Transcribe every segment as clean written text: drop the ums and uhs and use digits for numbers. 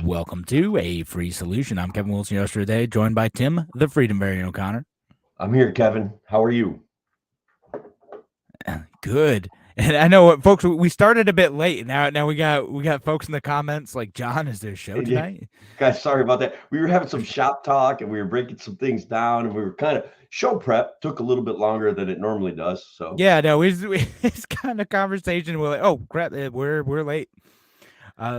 Welcome to A Free Solution. I'm Kevin Wilson, your host today, joined by Tim, the Freedom Variant O'Connor. I'm here, Kevin. How are you? Good. And I know, folks, we started a bit late. Now we got folks in the comments like, John, is there a show Yeah, tonight? guys, sorry about that. We were having some shop talk and we were breaking some things down and we were kind of show prep took a little bit longer than it normally does. So Yeah, no, it's kind of conversation. We're like, oh crap, we're late.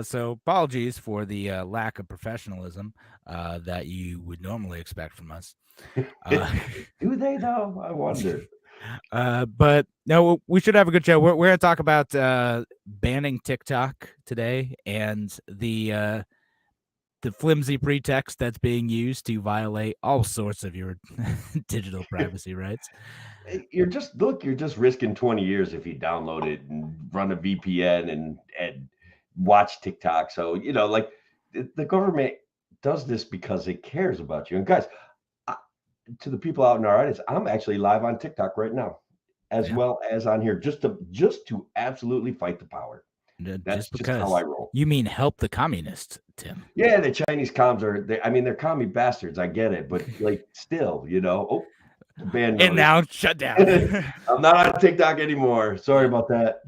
So apologies for the lack of professionalism that you would normally expect from us. do they though? I wonder. But no, we should have a good show. We're going to talk about banning TikTok today and the flimsy pretext that's being used to violate all sorts of your digital privacy rights. You're just risking 20 years if you download it and run a VPN and watch TikTok. So, like the government does this because it cares about you. And guys, to the people out in our audience, I'm actually live on TikTok right now, as well as on here, just to absolutely fight the power. That's just how I roll. You mean help the communists, Tim? Yeah, the Chinese comms they're commie bastards. I get it, but like still, oh, ban and now shut down. I'm not on TikTok anymore. Sorry about that.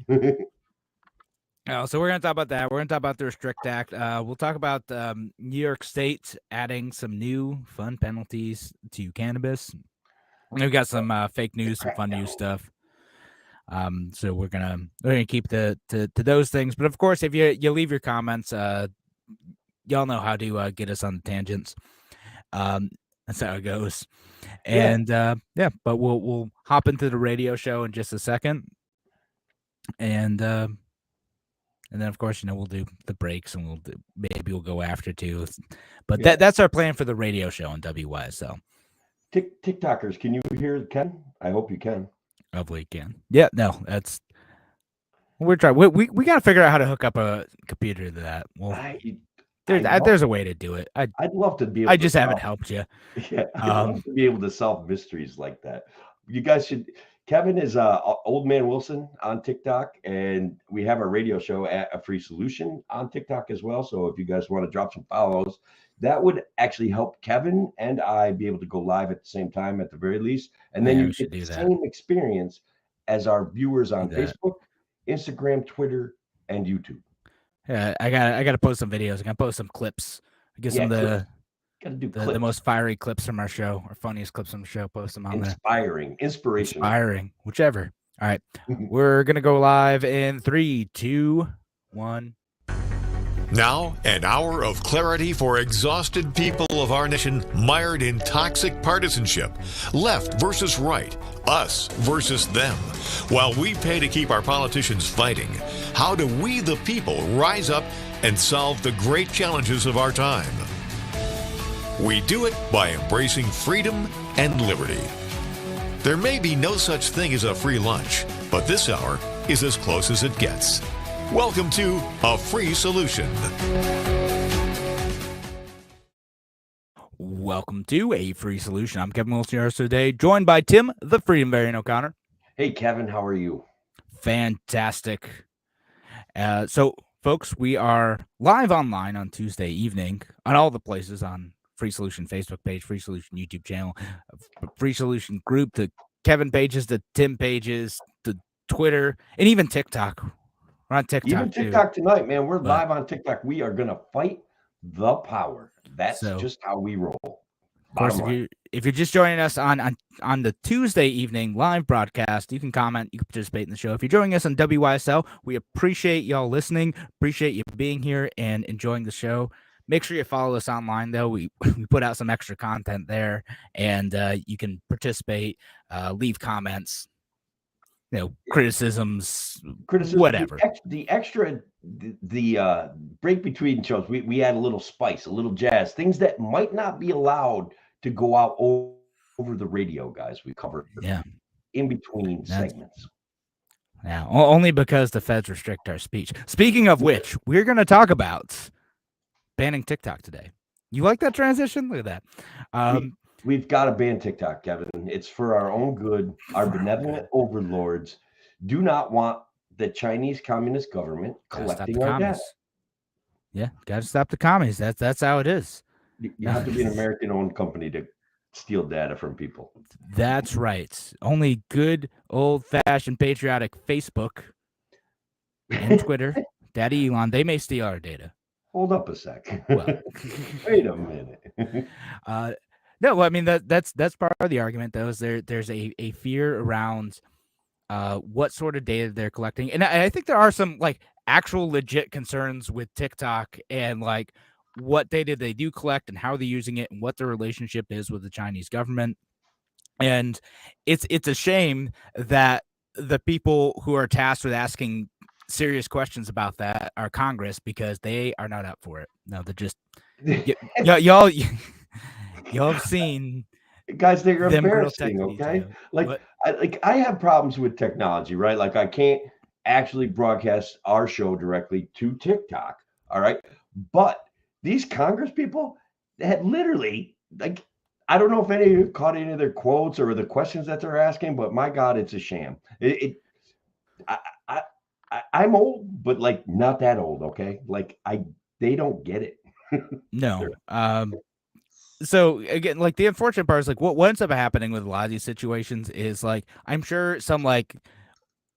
So we're going to talk about that. We're going to talk about the Restrict Act. We'll talk about New York State adding some new fun penalties to cannabis. We've got some fake news, some fun news stuff. So we're gonna keep to those things. But of course, if you leave your comments, y'all know how to get us on the tangents. That's how it goes. And but we'll hop into the radio show in just a second. And then of course, we'll do the breaks and maybe we'll go after too. But that's our plan for the radio show on WYSL. TikTokers, can you hear Ken? I hope you can. Hopefully you can. Yeah, no, that's we're trying. We got to figure out how to hook up a computer to that. Well, there's a way to do it. I'd love to be able I just haven't helped you. Yeah, I'd love to be able to solve mysteries like that. You guys should. Kevin is Old Man Wilson on TikTok, and we have our radio show at A Free Solution on TikTok as well. So if you guys want to drop some follows, that would actually help Kevin and I be able to go live at the same time at the very least. And then you get the same experience as our viewers on Facebook, Instagram, Twitter, and YouTube. Yeah, I gotta post some videos. I gotta post some clips. I get some of the most fiery clips from our show, or funniest clips from the show. Post them on inspiring, whichever. All right, we're gonna go live in 3, 2, 1. Now, an hour of clarity for exhausted people of our nation mired in toxic partisanship. Left versus right, us versus them. While we pay to keep our politicians fighting, how do we, the people, rise up and solve the great challenges of our time? We do it by embracing freedom and liberty. There may be no such thing as a free lunch, but this hour is as close as it gets. Welcome to A Free Solution. Welcome to A Free Solution. I'm Kevin Wilson, your host today, joined by Tim, the Freedom Variant O'Connor. Hey, Kevin, how are you? Fantastic. So, folks, we are live online on Tuesday evening on all the places on Free Solution Facebook page, Free Solution YouTube channel, Free Solution group, the Kevin pages, the Tim pages, the Twitter, and even TikTok. We're on TikTok. Even TikTok tonight, man. We're live on TikTok. We are going to fight the power. That's just how we roll. Of course, if you're just joining us on the Tuesday evening live broadcast, you can comment, you can participate in the show. If you're joining us on WYSL, we appreciate y'all listening, appreciate you being here and enjoying the show. Make sure you follow us online, though. We put out some extra content there, and you can participate, leave comments, criticisms, whatever. The extra break between shows, we add a little spice, a little jazz, things that might not be allowed to go out over the radio, guys. We cover in between segments. Yeah, only because the feds restrict our speech. Speaking of which, we're going to talk about banning TikTok today. You like that transition? Look at that. We've got to ban TikTok, Kevin. It's for our own good. Our benevolent overlords do not want the Chinese Communist government collecting our data. Yeah, got to stop the commies. That's how it is. You have to be an American-owned company to steal data from people. That's right. Only good old-fashioned patriotic Facebook and Twitter, Daddy Elon, they may steal our data. Hold up a sec. Well, Wait a minute. no, I mean that's part of the argument though. Is there's a fear around what sort of data they're collecting, and I think there are some like actual legit concerns with TikTok and like what data they do collect and how they're using it and what their relationship is with the Chinese government. And it's a shame that the people who are tasked with asking serious questions about that are Congress, because they are not up for it. No, they're just y'all have seen Guys, they're them grill tech embarrassing, okay? detail. Like, What? I have problems with technology, right? Like, I can't actually broadcast our show directly to TikTok, all right? But these Congress people, they had literally, like, I don't know if any of you caught any of their quotes or the questions that they're asking, but my God, it's a sham. I'm old, but like not that old, okay? Like, they don't get it. No. So again, like the unfortunate part is like what ends up happening with a lot of these situations is like I'm sure some like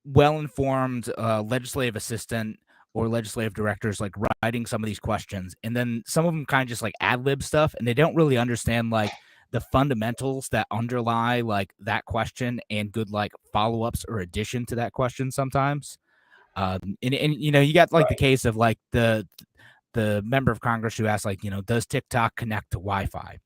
well-informed legislative assistant or legislative directors like writing some of these questions, and then some of them kind of just like ad lib stuff, and they don't really understand like the fundamentals that underlie like that question and good like follow-ups or addition to that question sometimes. And you know, you got like the case of like the member of Congress who asked like, you know, does TikTok connect to Wi-Fi,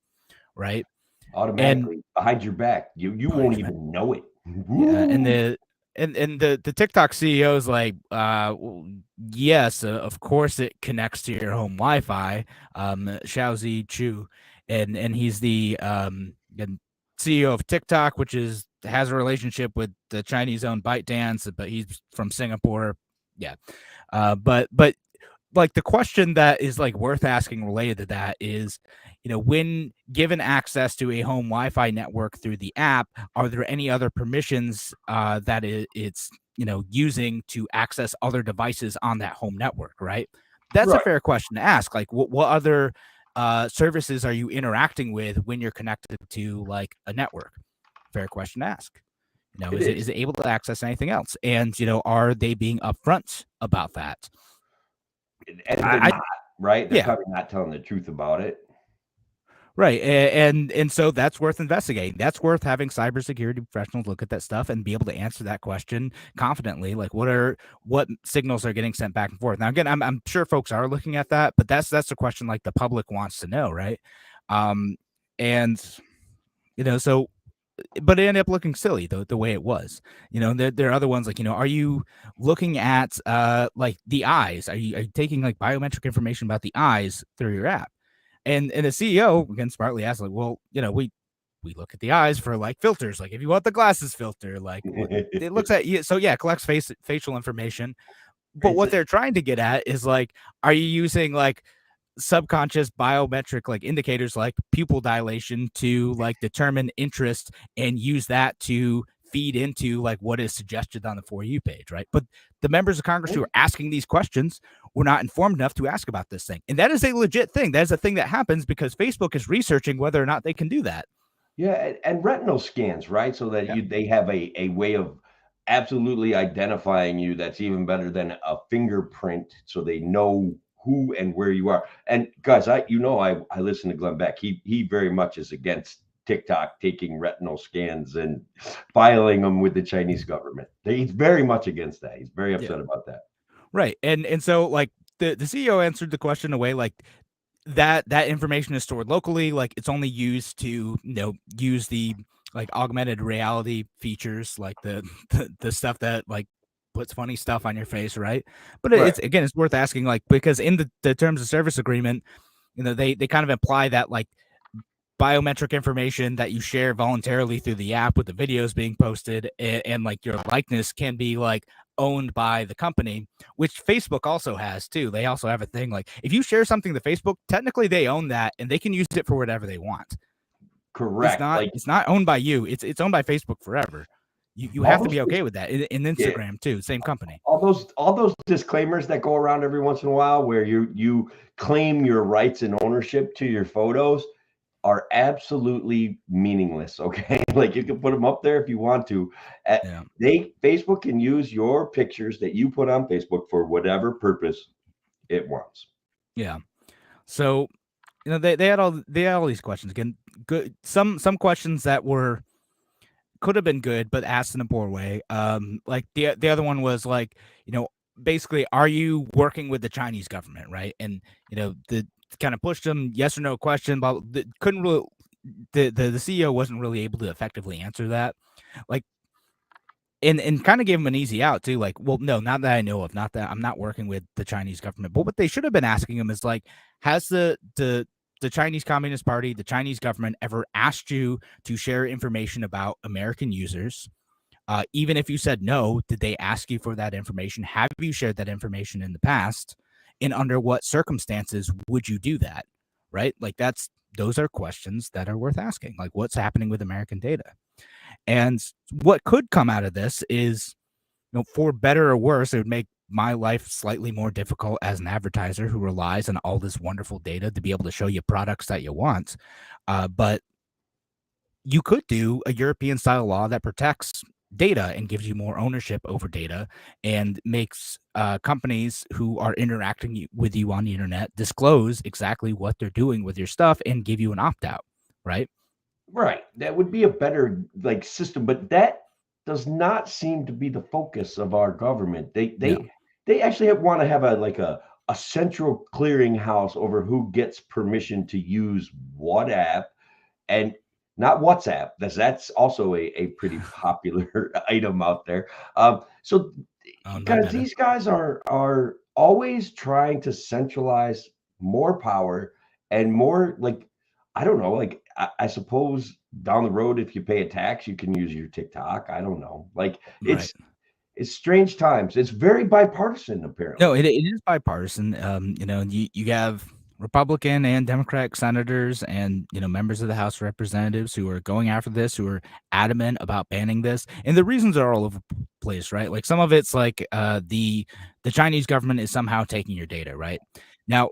right? Automatically behind your back. You won't even know it. Yeah, and the TikTok CEO is like, yes, of course it connects to your home Wi-Fi. Xiaozi Chu, and he's the CEO of TikTok, which has a relationship with the Chinese-owned ByteDance, but he's from Singapore. Yeah, but like the question that is like worth asking related to that is, you know, when given access to a home Wi-Fi network through the app, are there any other permissions that it's, you know, using to access other devices on that home network, right? That's a fair question to ask. Like, what other services are you interacting with when you're connected to like a network? Fair question to ask. You know, is it able to access anything else? And, you know, are they being upfront about that? And they're not, right? They're Yeah. probably not telling the truth about it. Right. And so that's worth investigating. That's worth having cybersecurity professionals look at that stuff and be able to answer that question confidently. Like what signals are getting sent back and forth. Now, again, I'm sure folks are looking at that, but that's a question like the public wants to know, right? And you know, so but it ended up looking silly the way it was. You know, there are other ones like, you know, are you looking at like the eyes? Are you taking like biometric information about the eyes through your app? And the CEO again smartly asked, like, well, you know, we look at the eyes for like filters. Like if you want the glasses filter, like it looks at you. So yeah, collects facial information. But what they're trying to get at is like, are you using like subconscious biometric like indicators like pupil dilation to like determine interest and use that to feed into like what is suggested on the For You page, right? But the members of Congress who are asking these questions were not informed enough to ask about this thing. And that is a legit thing. That is a thing that happens because Facebook is researching whether or not they can do that. Yeah, and retinal scans, right? So that they have a way of absolutely identifying you that's even better than a fingerprint, so they know who and where you are. And guys, I listen to Glenn Beck. He very much is against TikTok taking retinal scans and filing them with the Chinese government. He's very much against that. He's very upset about that. Right. And so like the CEO answered the question in a way like that information is stored locally, like it's only used to, you know, use the like augmented reality features, like the stuff that like puts funny stuff on your face, right? But it's worth asking, like, because in the terms of service agreement, you know, they kind of imply that like biometric information that you share voluntarily through the app with the videos being posted and like your likeness can be like owned by the company, which Facebook also has too. They also have a thing like if you share something to Facebook, technically they own that and they can use it for whatever they want. Correct. It's not owned by you. It's owned by Facebook forever. You have to be okay with that. In Instagram too, same company. All those disclaimers that go around every once in a while, where you claim your rights and ownership to your photos, are absolutely meaningless. Okay, like you can put them up there if you want to. Facebook can use your pictures that you put on Facebook for whatever purpose it wants. Yeah. So, they had all these questions again. Good. Some questions that could have been good, but asked in a poor way. Like the other one was like, basically, are you working with the Chinese government, right? And the kind of pushed them yes or no question, but couldn't really. The CEO wasn't really able to effectively answer that, like, and kind of gave him an easy out too. Like, well, no, not that I know of, not that I'm not working with the Chinese government. But what they should have been asking him is like, has the Chinese Communist Party, the Chinese government, ever asked you to share information about American users? Even if you said no, did they ask you for that information? Have you shared that information in the past? And under what circumstances would you do that? Right? Like those are questions that are worth asking. Like, what's happening with American data? And what could come out of this is, for better or worse, it would make my life slightly more difficult as an advertiser who relies on all this wonderful data to be able to show you products that you want. But you could do a European style law that protects data and gives you more ownership over data and makes companies who are interacting with you on the internet disclose exactly what they're doing with your stuff and give you an opt-out, right? Right. That would be a better system, but that does not seem to be the focus of our government. They actually want to have a central clearinghouse over who gets permission to use what app, and not WhatsApp. That's also a pretty popular item out there. These guys are always trying to centralize more power and more, like, I don't know, like I suppose down the road, if you pay a tax, you can use your TikTok. I don't know. Like it's strange times. It's very bipartisan, apparently. No, it is bipartisan. You have Republican and Democratic senators and members of the House of Representatives who are going after this, who are adamant about banning this, and the reasons are all over the place, right? Like some of it's like the Chinese government is somehow taking your data, right? Now,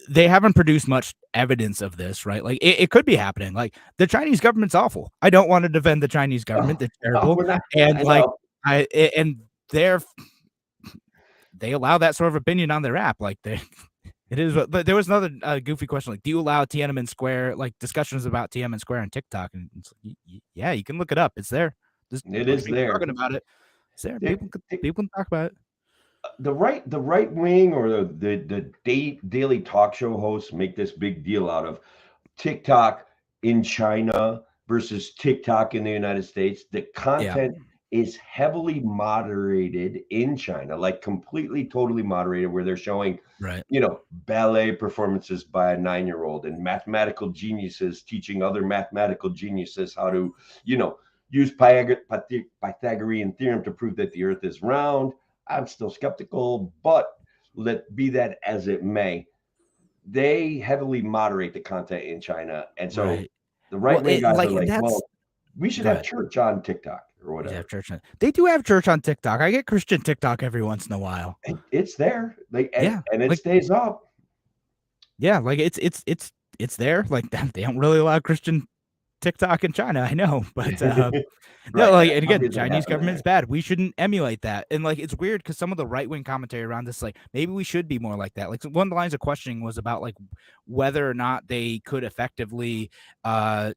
they haven't produced much evidence of this, right? Like it could be happening. Like the Chinese government's awful. I don't want to defend the Chinese government. They're terrible, they allow that sort of opinion on their app. Like it is. But there was another goofy question, like, do you allow Tiananmen Square, like discussions about Tiananmen Square on TikTok? And it's like, yeah, you can look it up. It's there. It is there. Talking about it. It's there. People can talk about it. The right wing or the daily talk show hosts make this big deal out of TikTok in China versus TikTok in the United States. The content is heavily moderated in China, like completely, totally moderated, where they're showing, ballet performances by a 9-year-old and mathematical geniuses teaching other mathematical geniuses how to, use Pythagorean theorem to prove that the earth is round. I'm still skeptical, but let be that as it may, they heavily moderate the content in China. And so the right-wing guys are like, well, we should have church on TikTok or whatever. They do have church on TikTok. I get Christian TikTok every once in a while. It's there. And it stays up. Yeah, like it's there. Like they don't really allow Christian TikTok in China, I know, but no, like, and again, the Chinese government's bad. We shouldn't emulate that. And like, it's weird because some of the right-wing commentary around this, like, maybe we should be more like that. Like, one of the lines of questioning was about like whether or not they could effectively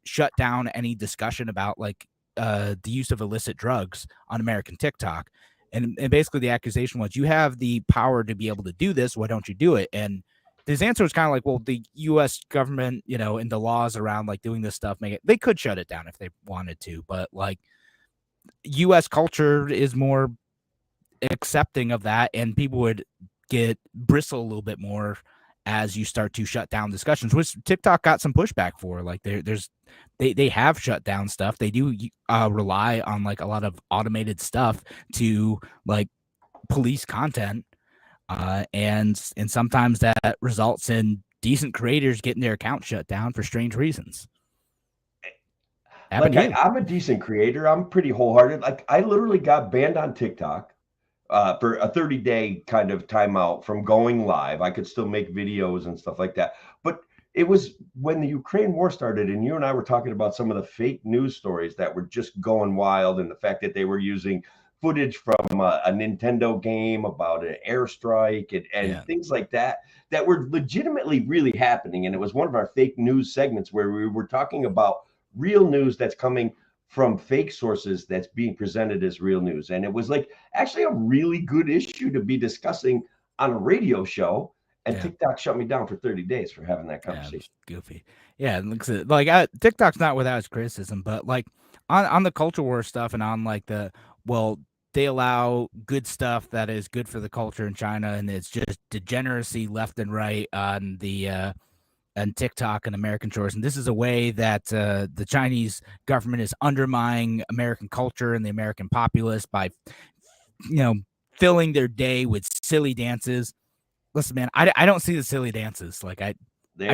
shut down any discussion about like the use of illicit drugs on American TikTok. And basically the accusation was, you have the power to be able to do this. Why don't you do it? And his answer was kind of like, well, the U.S. government, and the laws around like doing this stuff, they could shut it down if they wanted to, but like U.S. culture is more accepting of that, and people would bristle a little bit more as you start to shut down discussions, which TikTok got some pushback for. Like they have shut down stuff. They do rely on like a lot of automated stuff to like police content. And sometimes that results in decent creators getting their account shut down for strange reasons. Happened Like to you. I'm a decent creator. I'm pretty wholehearted. Like I literally got banned on TikTok for a 30-day kind of timeout from going live. I could still make videos and stuff like that. But it was when the Ukraine war started, and you and I were talking about some of the fake news stories that were just going wild, and the fact that they were using footage from a Nintendo game about an airstrike and Yeah. things like that that were legitimately really happening. And it was one of our fake news segments where we were talking about real news that's coming from fake sources that's being presented as real news. And it was like actually a really good issue to be discussing on a radio show. And Yeah. TikTok shut me down for 30 days for having that Yeah, conversation. it's goofy. Yeah, and TikTok's not without its criticism, but like on the culture war stuff and on like they allow good stuff that is good for the culture in China, and it's just degeneracy left and right on the and TikTok and American shores. And this is a way that the Chinese government is undermining American culture and the American populace by, filling their day with silly dances. Listen, man, I don't see the silly dances. Like I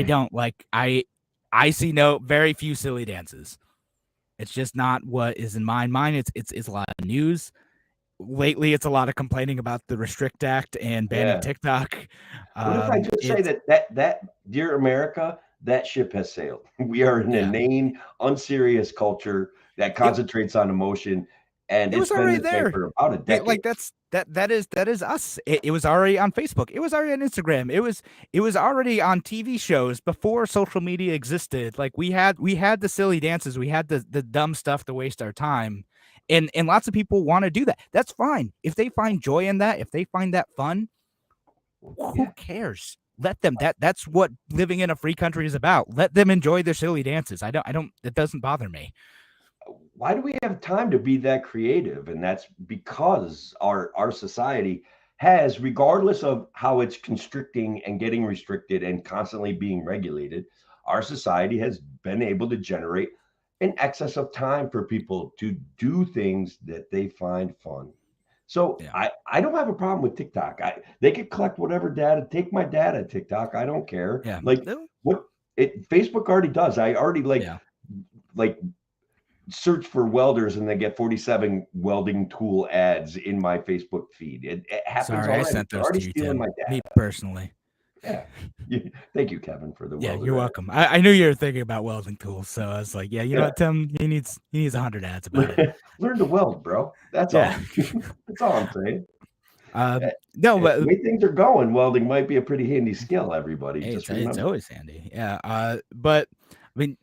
don't like I see very few silly dances. It's just not what is in my mind. It's a lot of news. Lately, it's a lot of complaining about the Restrict Act and banning TikTok. What if I just say that dear America, that ship has sailed. We are an inane, unserious culture that concentrates on emotion, and it's been this way for about a decade. Like that is us. It was already on Facebook. It was already on Instagram. It was already on TV shows before social media existed. Like we had the silly dances. We had the dumb stuff to waste our time. And lots of people want to do that. That's fine. If they find joy in that, if they find that fun, who cares? Let them. That's what living in a free country is about. Let them enjoy their silly dances. I don't. It doesn't bother me. Why do we have time to be that creative? And that's because our society has, regardless of how it's constricting and getting restricted and constantly being regulated, our society has been able to generate an excess of time for people to do things that they find fun. So I don't have a problem with TikTok. They could collect whatever data, take my data, TikTok. I don't care. Yeah. Like what Facebook already does. I already like search for welders and they get 47 welding tool ads in my Facebook feed. It happens. Sorry, already. I sent those already to you, stealing Tim. my data. Me personally. Yeah. Thank you, Kevin, for the welder. You're welcome. I knew you were thinking about welding tools, so I was like, you know what, Tim, he needs 100 ads about it. Learn to weld, bro. That's all. That's all I'm saying. No, but the way things are going, welding might be a pretty handy skill. Everybody, it's always handy. Yeah. But I mean,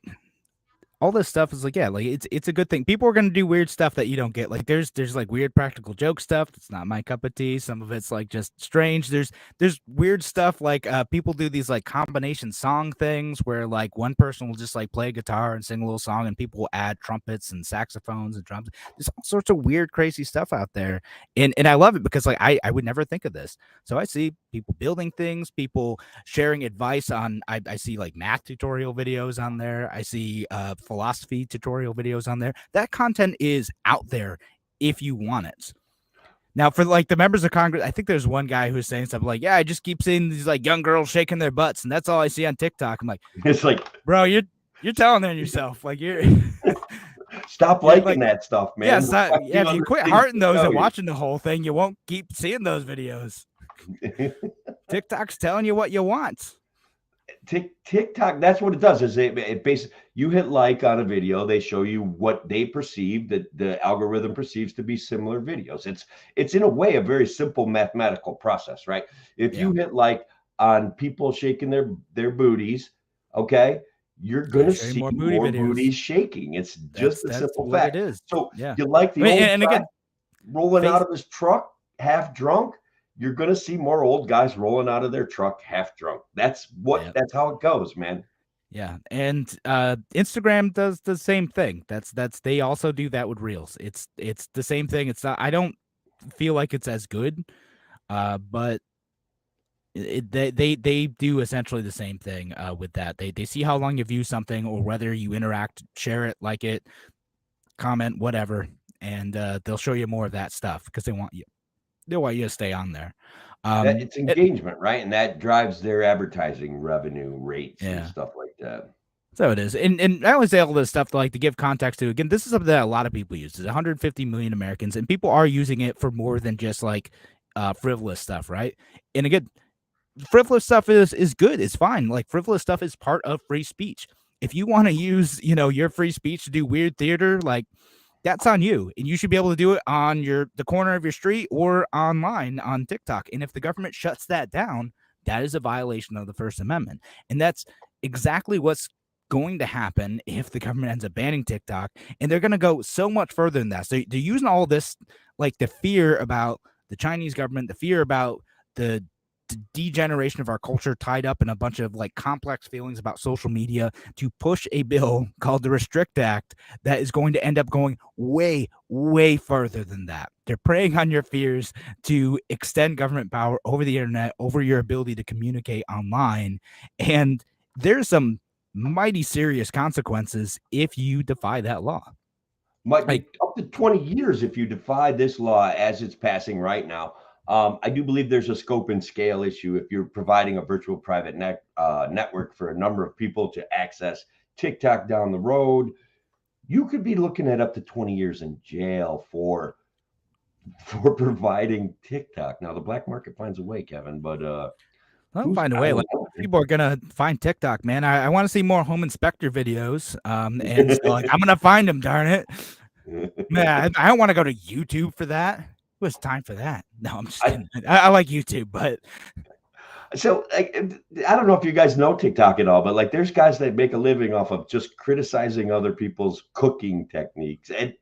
all this stuff is it's a good thing. People are going to do weird stuff that you don't get. Like there's like weird practical joke stuff. It's not my cup of tea. Some of it's like just strange. There's weird stuff like people do these like combination song things where like one person will just like play guitar and sing a little song and people will add trumpets and saxophones and drums. There's all sorts of weird, crazy stuff out there. And I love it because like I would never think of this. So I see people building things, people sharing advice on, I see like math tutorial videos on there. I see philosophy tutorial videos on there. That content is out there if you want it. Now, for like the members of Congress, I think there's one guy who's saying something like, I just keep seeing these like young girls shaking their butts, and that's all I see on TikTok. I'm like, it's like, bro, you're telling on yourself. Like you're stop liking that stuff, man. If you quit hearting those and watching the whole thing, you won't keep seeing those videos. TikTok's telling you what you want. TikTok, that's what it does. Is it basically you hit like on a video, they show you what they perceive that the algorithm perceives to be similar videos. It's in a way a very simple mathematical process, right? If you hit like on people shaking their booties, okay, you're gonna see more booties shaking. It's just a simple fact. It is. So you like the old guy rolling out of his truck half drunk. You're going to see more old guys rolling out of their truck half drunk. That's how it goes, man. Yeah. And Instagram does the same thing. They also do that with Reels. It's the same thing. It's not, I don't feel like it's as good, but they do essentially the same thing with that. They see how long you view something or whether you interact, share it, like it, comment, whatever, and they'll show you more of that stuff because they want you to stay on there. It's engagement, right? And that drives their advertising revenue rates and stuff like that. So it is. And I always say all this stuff to give context to. Again, this is something that a lot of people use. There's 150 million Americans, and people are using it for more than just frivolous stuff, right? And again, frivolous stuff is good. It's fine. Like frivolous stuff is part of free speech. If you want to use, your free speech to do weird theater, that's on you. And you should be able to do it on the corner of your street or online on TikTok. And if the government shuts that down, that is a violation of the First Amendment. And that's exactly what's going to happen if the government ends up banning TikTok. And they're going to go so much further than that. So they're using all this, the fear about the Chinese government, the fear about the degeneration of our culture tied up in a bunch of complex feelings about social media to push a bill called the Restrict Act that is going to end up going way, way further than that. They're preying on your fears to extend government power over the internet, over your ability to communicate online. And there's some mighty serious consequences if you defy that law. Might be up to 20 years if you defy this law as it's passing right now. I do believe there's a scope and scale issue if you're providing a virtual private network for a number of people to access TikTok down the road. You could be looking at up to 20 years in jail for providing TikTok. Now, the black market finds a way, Kevin, but I'll find a way. People are gonna find TikTok, man. I want to see more home inspector videos. And so, I'm gonna find them. Darn it, man! I don't want to go to YouTube for that. It was time for that. No, I'm just kidding. I like YouTube, but so I don't know if you guys know TikTok at all, but there's guys that make a living off of just criticizing other people's cooking techniques, and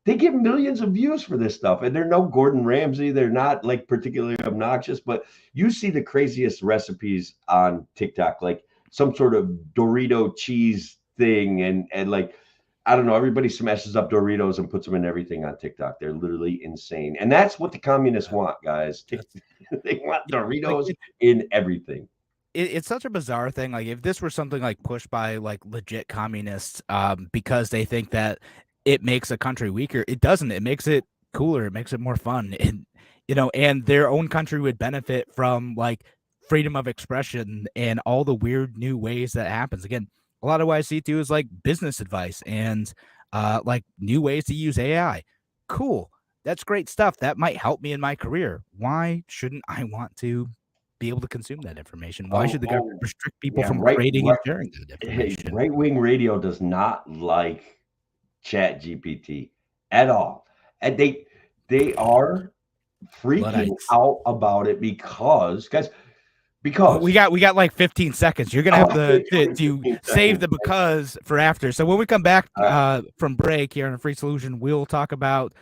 they get millions of views for this stuff. And they're no Gordon Ramsay. They're not particularly obnoxious, but you see the craziest recipes on TikTok, like some sort of Dorito cheese thing. And I don't know, everybody smashes up Doritos and puts them in everything on TikTok. They're literally insane. And that's what the communists want, guys. They want Doritos in everything. It's such a bizarre thing. If this were something pushed by legit communists, because they think that it makes a country weaker, it doesn't. It makes it cooler. It makes it more fun. And, and their own country would benefit from freedom of expression and all the weird new ways that happens. Again, a lot of what I see too is business advice and new ways to use AI. Cool. That's great stuff. That might help me in my career. Why shouldn't I want to be able to consume that information? Why should the government restrict people from creating and sharing that information? Right-wing radio does not like ChatGPT at all. And they are freaking out about it because we got 15 seconds. You're gonna have to save the because for after. So when we come back from break here on A Free Solution, we'll talk about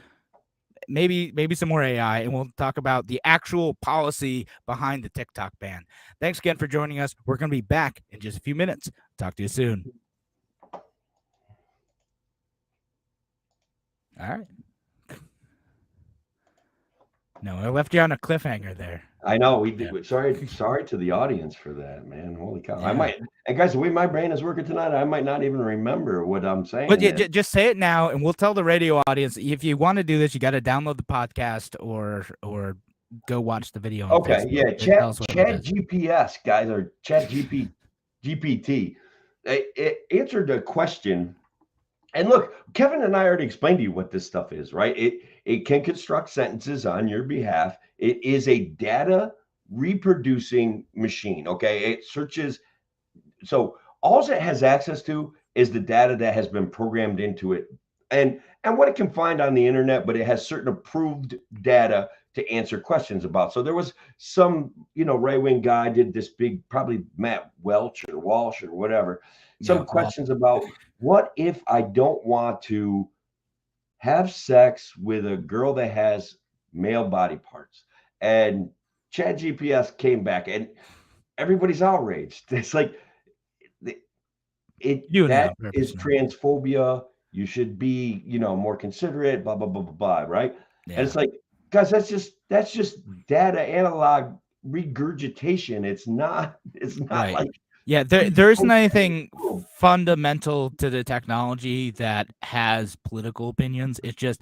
maybe some more AI, and we'll talk about the actual policy behind the TikTok ban. Thanks again for joining us. We're gonna be back in just a few minutes. Talk to you soon. All right. No, I left you on a cliffhanger there. I know we did. Yeah. Sorry to the audience for that, man. Holy cow! Yeah. And guys, the way my brain is working tonight, I might not even remember what I'm saying. But just say it now, and we'll tell the radio audience. If you want to do this, you got to download the podcast or go watch the video. Okay, yeah. Chat GPS, guys, or Chat GPT. It answered a question. And look, Kevin and I already explained to you what this stuff is, right? It can construct sentences on your behalf. It is a data reproducing machine, okay? It searches. So all it has access to is the data that has been programmed into it and what it can find on the internet, but it has certain approved data to answer questions about. So there was some, right-wing guy did this big, probably Matt Walsh or whatever, some questions about what if I don't want to have sex with a girl that has male body parts? And ChatGPT came back and everybody's outraged. It's that is transphobia. You should be, more considerate, blah, blah, blah, blah, blah, right? Yeah. And it's guys, that's just data analog regurgitation. It's not right. Yeah, there isn't anything fundamental to the technology that has political opinions. It's just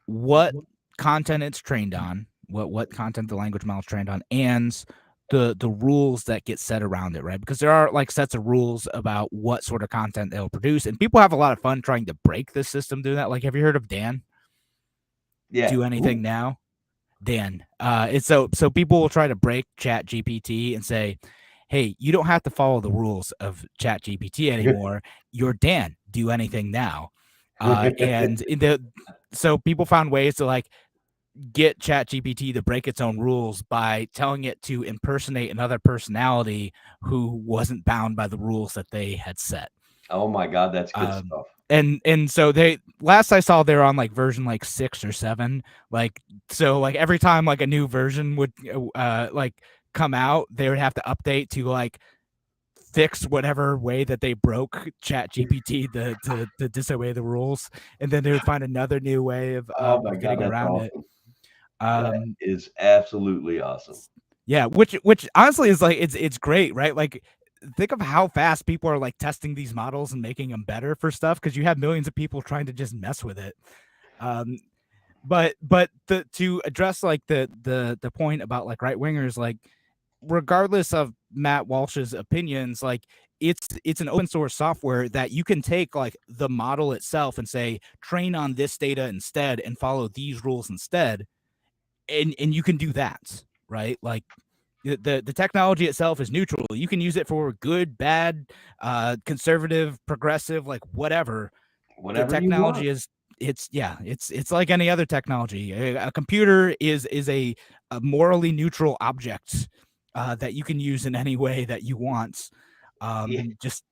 what content it's trained on, what content the language model is trained on, and the rules that get set around it, right? Because there are like sets of rules about what sort of content they'll produce, and people have a lot of fun trying to break the system doing that. Like, have you heard of Dan? Yeah. Do anything now? Dan. It's so people will try to break Chat GPT and say, hey, you don't have to follow the rules of Chat GPT anymore. You're Dan. Do anything now. And so people found ways to like get Chat GPT to break its own rules by telling it to impersonate another personality who wasn't bound by the rules that they had set. Oh my God, that's good stuff. And so they last I saw they're on like version like 6 or 7. Like so like every time like a new version would like come out, they would have to update to like fix whatever way that they broke Chat GPT to disobey the rules, and then they would find another new way of getting around it. That is absolutely awesome. Yeah, which honestly is like it's great, right? Like think of how fast people are like testing these models and making them better for stuff because you have millions of people trying to just mess with it. But to address like the point about like right wingers, like regardless of Matt Walsh's opinions, like it's an open source software that you can take like the model itself and say train on this data instead and follow these rules instead, and you can do that, right? Like the technology itself is neutral. You can use it for good, bad, conservative, progressive, like whatever. The technology is it's like any other technology. A computer is a morally neutral object that you can use in any way that you want. Just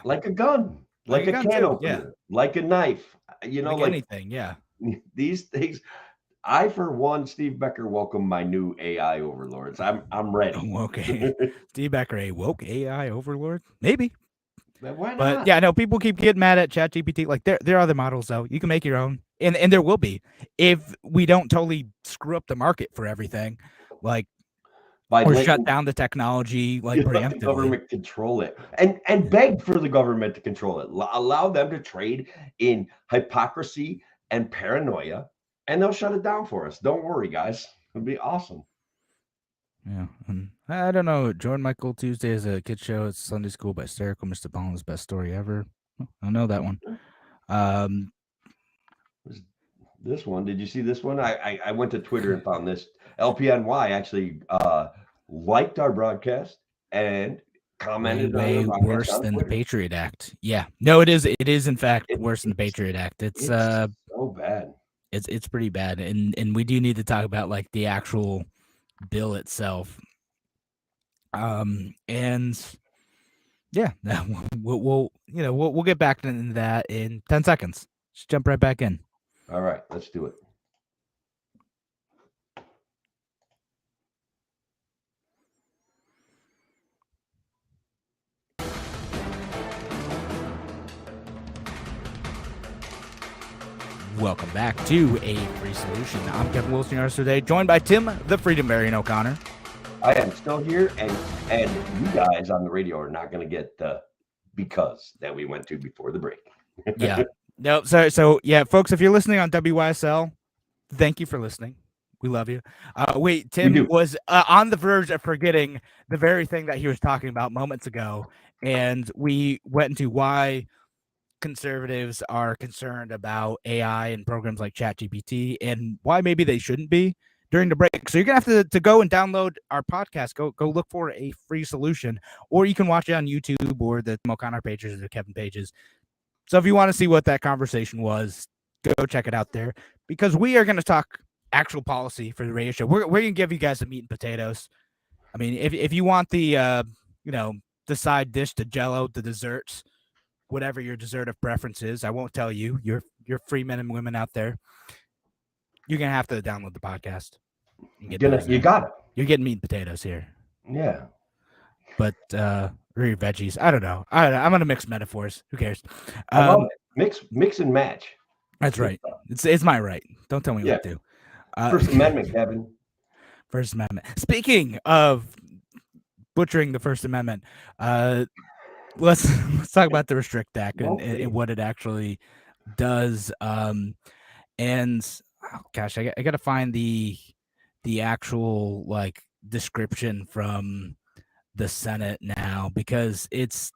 like a gun, like a can opener, like a knife. You know, like anything. Yeah, these things. I, for one, Steve Becker, welcome my new AI overlords. I'm ready. Oh, okay. Steve Becker, a woke AI overlord? Maybe. But why not? But yeah, no, people keep getting mad at ChatGPT. Like there are other models though. You can make your own. And there will be if we don't totally screw up the market for everything. Like or shut down the technology, like let the government control it and beg for the government to control it. Allow them to trade in hypocrisy and paranoia. And they'll shut it down for us. Don't worry, guys. It'll be awesome. Yeah. I don't know. Jordan Michael Tuesday is a kid show. It's Sunday School by Hysterical. Mr. Bones' best story ever. I know that one. This one. Did you see this one? I went to Twitter and found this. LPNY actually liked our broadcast and commented way worse than the Patriot Act. Yeah. No, it is. It is in fact worse than the Patriot Act. It's so bad. It's pretty bad, and we do need to talk about like the actual bill itself. And yeah, we'll get back into that in 10 seconds. Just jump right back in. All right, let's do it. Welcome back to A Free Solution. I'm Kevin Wilson today, joined by Tim the Freedom Variant O'Connor. I am still here, and you guys on the radio are not going to get the because that we went to before the break. Yeah. No, so yeah, folks, if you're listening on WYSL, thank you for listening. We love you. Wait, Tim was on the verge of forgetting the very thing that he was talking about moments ago, and we went into why conservatives are concerned about AI and programs like ChatGPT and why maybe they shouldn't be during the break. So you're gonna have to go and download our podcast. Go look for A Free Solution, or you can watch it on YouTube or the Tim O'Connor pages or the Kevin pages. So if you want to see what that conversation was, go check it out there, because we are going to talk actual policy for the radio show. We're going to give you guys the meat and potatoes. I mean, if you want the the side dish, the Jello, the desserts, whatever your dessert of preference is, I won't tell you. You're free men and women out there. You're gonna have to download the podcast. You got it. You're getting meat and potatoes here. Yeah. But or your veggies. I don't know. I'm gonna mix metaphors. Who cares? I love it. Mix and match. That's right. It's my right. Don't tell me what to do. First Amendment, Kevin. First Amendment. Speaking of butchering the First Amendment, let's talk about the Restrict Act and what it actually does. And oh gosh, I got to find the the actual like description from the Senate now, because it's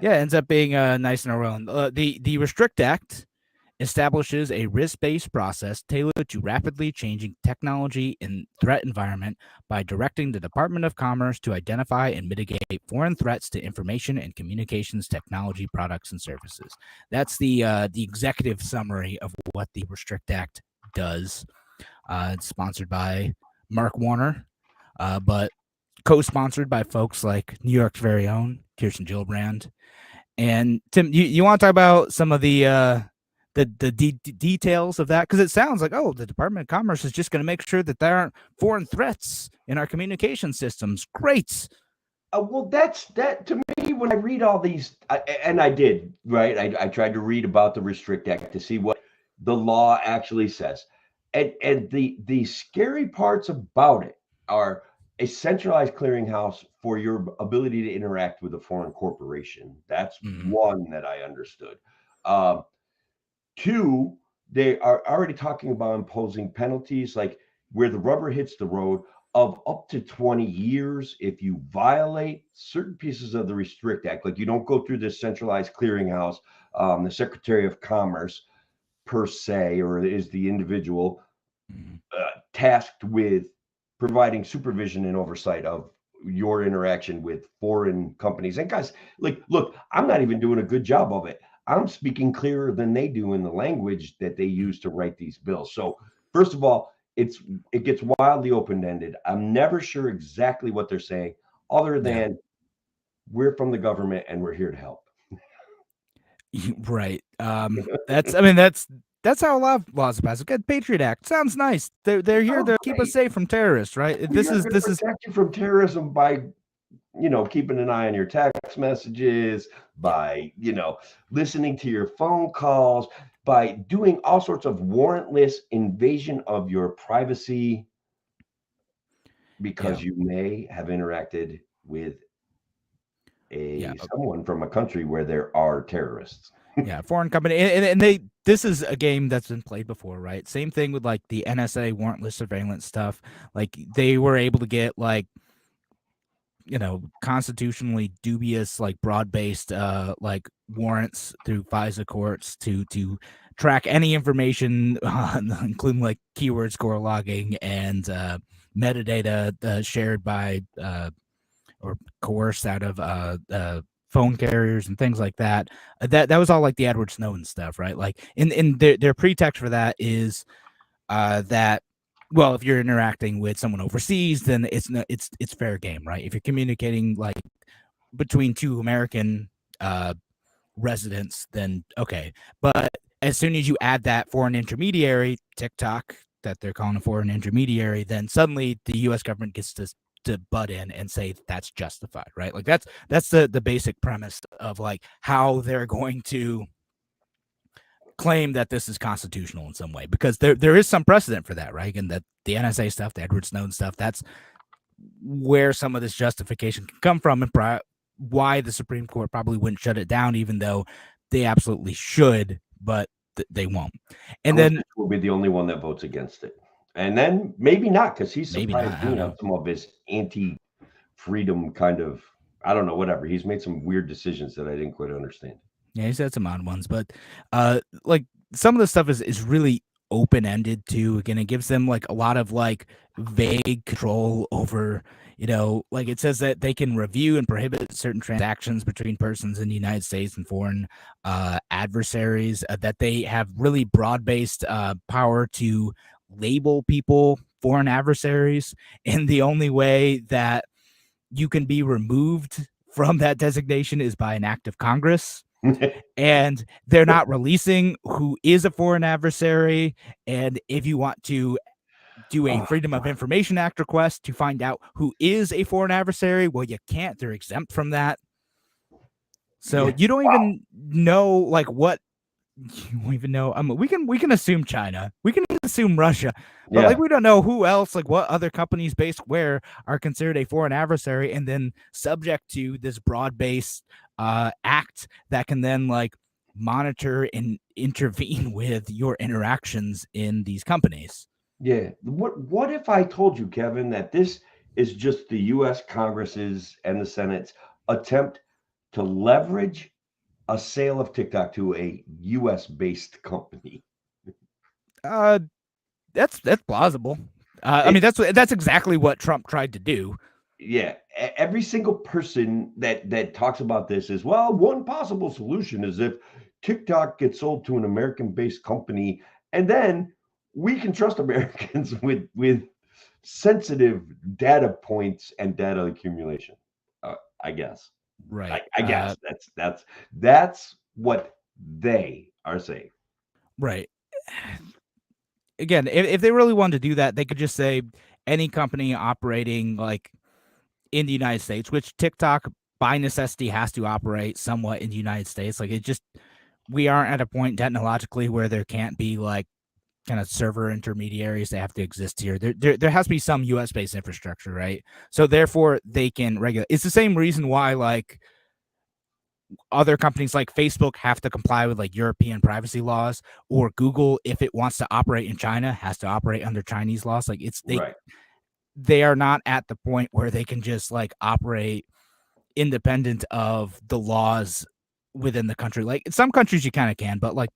it ends up being nice and around. The Restrict Act establishes a risk-based process tailored to rapidly changing technology and threat environment by directing the Department of Commerce to identify and mitigate foreign threats to information and communications technology products and services. That's the executive summary of what the Restrict Act does. It's sponsored by Mark Warner, but co-sponsored by folks like New York's very own Kirsten Gillibrand. And Tim, you want to talk about some of the details of that? Because it sounds like, oh, the Department of Commerce is just going to make sure that there aren't foreign threats in our communication systems. Great. Well, that to me, when I read all these, and I did, right? I tried to read about the Restrict Act to see what the law actually says. And the scary parts about it are a centralized clearinghouse for your ability to interact with a foreign corporation. That's one that I understood. Two, they are already talking about imposing penalties, like where the rubber hits the road, of up to 20 years if you violate certain pieces of the Restrict Act. Like you don't go through this centralized clearinghouse, the Secretary of Commerce per se, or is the individual tasked with providing supervision and oversight of your interaction with foreign companies. And guys, like, look, I'm not even doing a good job of it. I'm speaking clearer than they do in the language that they use to write these bills. So first of all, it gets wildly open-ended. I'm never sure exactly what they're saying, other than we're from the government and we're here to help. Right. That's how a lot of laws are passed. Good Patriot Act sounds nice. They're here to keep us safe from terrorists, right? This is protect you from terrorism by, keeping an eye on your text messages, by, listening to your phone calls, by doing all sorts of warrantless invasion of your privacy because you may have interacted with someone from a country where there are terrorists. Foreign company, and this is a game that's been played before, right? Same thing with like the NSA warrantless surveillance stuff. Like they were able to get like, constitutionally dubious, like broad-based like warrants through FISA courts to track any information, including like keyword score logging and metadata shared by or coerced out of phone carriers and things like that. That was all like the Edward Snowden stuff, right? Like in their pretext for that is that, well, if you're interacting with someone overseas, then it's fair game, right? If you're communicating like between two American residents, then okay. But as soon as you add that foreign intermediary, TikTok, that they're calling a foreign intermediary, then suddenly the U.S. government gets to butt in and say that's justified, right? Like that's the basic premise of like how they're going to claim that this is constitutional in some way, because there is some precedent for that, right? And that the NSA stuff, the Edward Snowden stuff, that's where some of this justification can come from, and why the Supreme Court probably wouldn't shut it down, even though they absolutely should, but they won't. And then will be the only one that votes against it. And then maybe not, because he's surprised me on some of his anti-freedom kind of, I don't know, whatever. He's made some weird decisions that I didn't quite understand. Yeah, he's had some odd ones, but like some of the stuff is really open-ended too. Again, it gives them like a lot of like vague control over, like it says that they can review and prohibit certain transactions between persons in the United States and foreign adversaries, that they have really broad-based power to label people foreign adversaries, and the only way that you can be removed from that designation is by an act of Congress. And they're not releasing who is a foreign adversary. And if you want to do a Freedom of Information Act request to find out who is a foreign adversary, well, you can't. They're exempt from that. So you don't even know like what. You don't even know. We can assume China. We can assume Russia, but like we don't know who else. Like what other companies based where are considered a foreign adversary, and then subject to this broad-based act that can then like monitor and intervene with your interactions in these companies. Yeah. What if I told you, Kevin, that this is just the U.S. Congress's and the Senate's attempt to leverage a sale of TikTok to a U.S. based company? Uh, that's plausible. I mean, that's exactly what Trump tried to do. Yeah, every single person that talks about this is, well, one possible solution is if TikTok gets sold to an American-based company, and then we can trust Americans with sensitive data points and data accumulation. I guess. Right. I guess that's what they are saying. Right. Again, if they really wanted to do that, they could just say any company operating like in the United States, which TikTok by necessity has to operate somewhat in the United States. Like we aren't at a point technologically where there can't be like kind of server intermediaries that have to exist here. There has to be some US based infrastructure, right? So therefore they can regulate. It's the same reason why like other companies like Facebook have to comply with like European privacy laws, or Google, if it wants to operate in China, has to operate under Chinese laws. Like Right. they are not at the point where they can just like operate independent of the laws within the country. Like in some countries you kind of can, but like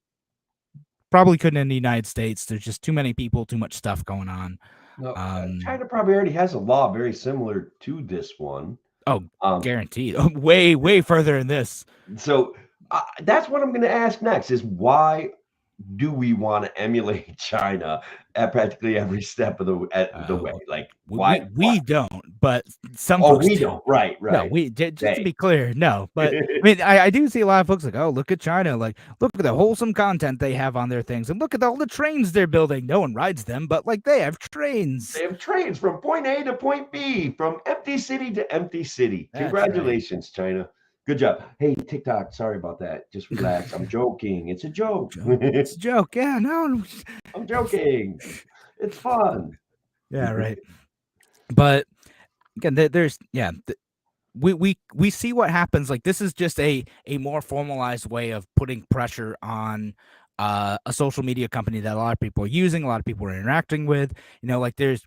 probably couldn't in the United States. There's just too many people, too much stuff going on. No, China probably already has a law very similar to this one. Oh, guaranteed. Way further in this. So that's what I'm going to ask next: is why do we want to emulate China at practically every step of the way? Like why? We don't, but some Oh, folks we do. don't. Right. No, just to be clear, no. But I mean, I do see a lot of folks like, oh, look at China. Like, look at the wholesome content they have on their things, and look at all the trains they're building. No one rides them, but like they have trains. They have trains from point A to point B, from empty city to empty city. That's Congratulations, right. China. Good job. Hey, TikTok, sorry about that. Just relax. I'm joking. It's a joke. It's a joke. Yeah, no. I'm joking. It's fun. Yeah, right. But again, there's we see what happens. Like this is just a more formalized way of putting pressure on a social media company that a lot of people are using, a lot of people are interacting with. You know, like there's